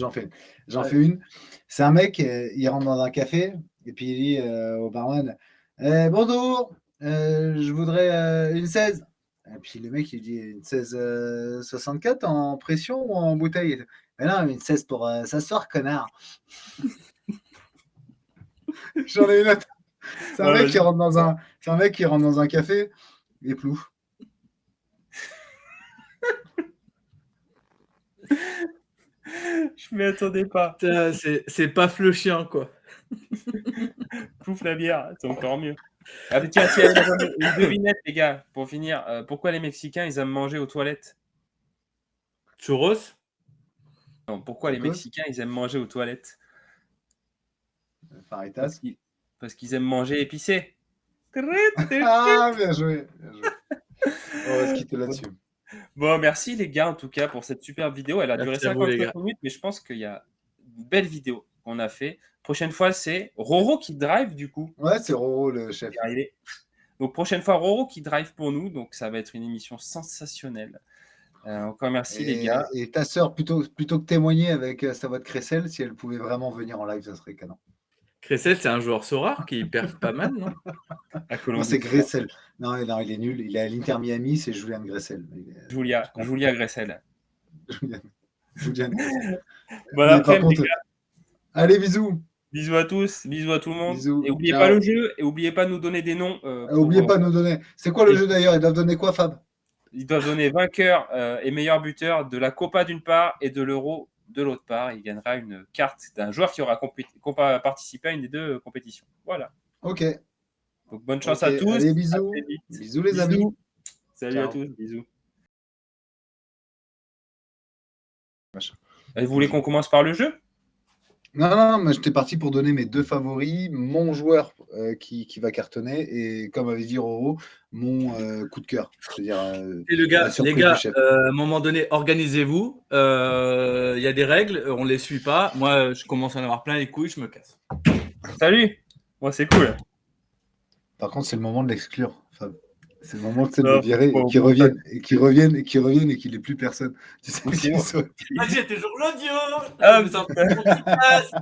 une. C'est un mec, il rentre dans un café et puis il dit au barman bonjour, je voudrais une 16. Et puis le mec il dit une 16 64 en pression ou en bouteille? Mais non, une 16 pour s'asseoir, connard. J'en ai une autre. C'est un mec qui rentre dans un café et plouf. Je m'y attendais pas. C'est pas le chien, quoi. Plouf la bière, c'est encore mieux. Ah, tiens, une devinette, les gars, pour finir. Pourquoi les Mexicains, ils aiment manger aux toilettes? Churros? Non, pourquoi les Mexicains, ils aiment manger aux toilettes? Faritas. Parce qu'ils aiment manger épicé. Ah, bien joué. On va se quitter là-dessus. Bon, merci les gars, en tout cas, pour cette superbe vidéo. Elle a duré Merci à vous, les 55 minutes, mais je pense qu'il y a une belle vidéo qu'on a fait. Prochaine fois, c'est Roro qui drive, du coup. Ouais, c'est Roro le chef. C'est arrivé. Donc, prochaine fois, Roro qui drive pour nous. Donc, ça va être une émission sensationnelle. Encore merci, les gars. Et ta sœur, plutôt que témoigner avec sa voix de Cressel, si elle pouvait vraiment venir en live, ça serait canon. Cressel, c'est un joueur Sorare qui perf pas mal, non? À Non, Colombie. c'est Gressel. Non, il est nul. Il est à l'Inter Miami, c'est Julian Gressel. Julia Gressel. Julian Gressel. Bon, Mais après, par contre, allez, bisous. bisous à tous, bisous à tout le monde. Bisous. Et n'oubliez Ciao. pas le jeu, et n'oubliez pas de nous donner des noms. N'oubliez pas de nous donner. C'est quoi le jeu d'ailleurs? Ils doivent donner quoi, Fab? Ils doivent donner vainqueur et meilleur buteur de la Copa d'une part et de l'Euro de l'autre part. Il gagnera une carte d'un joueur qui aura participé à une des deux compétitions. Voilà. Ok. Donc bonne chance Ok. à tous. Allez, À bisous. très vite. Bisous, les amis. Salut à Ciao. tous. Bisous. Machin. Vous voulez qu'on commence par le jeu? Non, mais j'étais parti pour donner mes deux favoris, mon joueur qui va cartonner et, comme avait dit Roro, mon coup de cœur. C'est-à-dire Et la les surprise gars, du chef. à un moment donné, organisez-vous. Il y a des règles, on les suit pas. Moi, je commence à en avoir plein les couilles, je me casse. Salut. Moi, c'est cool. Par contre, c'est le moment de l'exclure, Fab. C'est le moment de Non, le virer bon, et qu'il revienne et qu'il n'ait plus personne. Tu sais, Ou sinon- Vas-y, toujours l'audio. Ah, Mais ça me fait mon petit casque.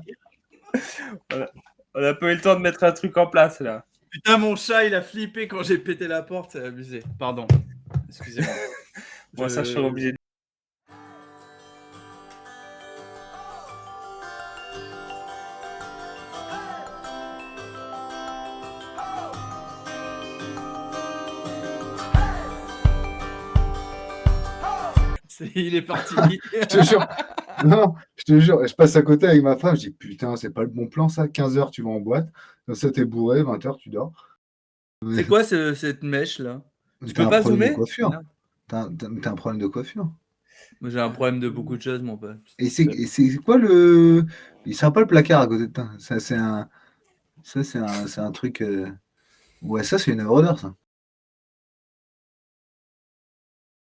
On a pas eu le temps de mettre un truc en place là. Putain, mon chat, il a flippé quand j'ai pété la porte, c'est abusé. Pardon. Excusez-moi. Moi, ça, je serais obligé de. Il est parti. Je te jure. Non, je te jure. Je passe à côté avec ma femme. Je dis putain, c'est pas le bon plan ça. 15h, tu vas en boîte. Comme ça, t'es bourré. 20h, tu dors. C'est quoi cette mèche là? Tu T'as peux un pas problème de zoomer? coiffure. Merde. T'as un problème de coiffure. Moi, j'ai un problème de beaucoup de choses, mon pote. Et c'est quoi le. Il sert pas le placard à côté de toi. Ça, c'est un truc. Ouais, ça, c'est une œuvre d'art, ça.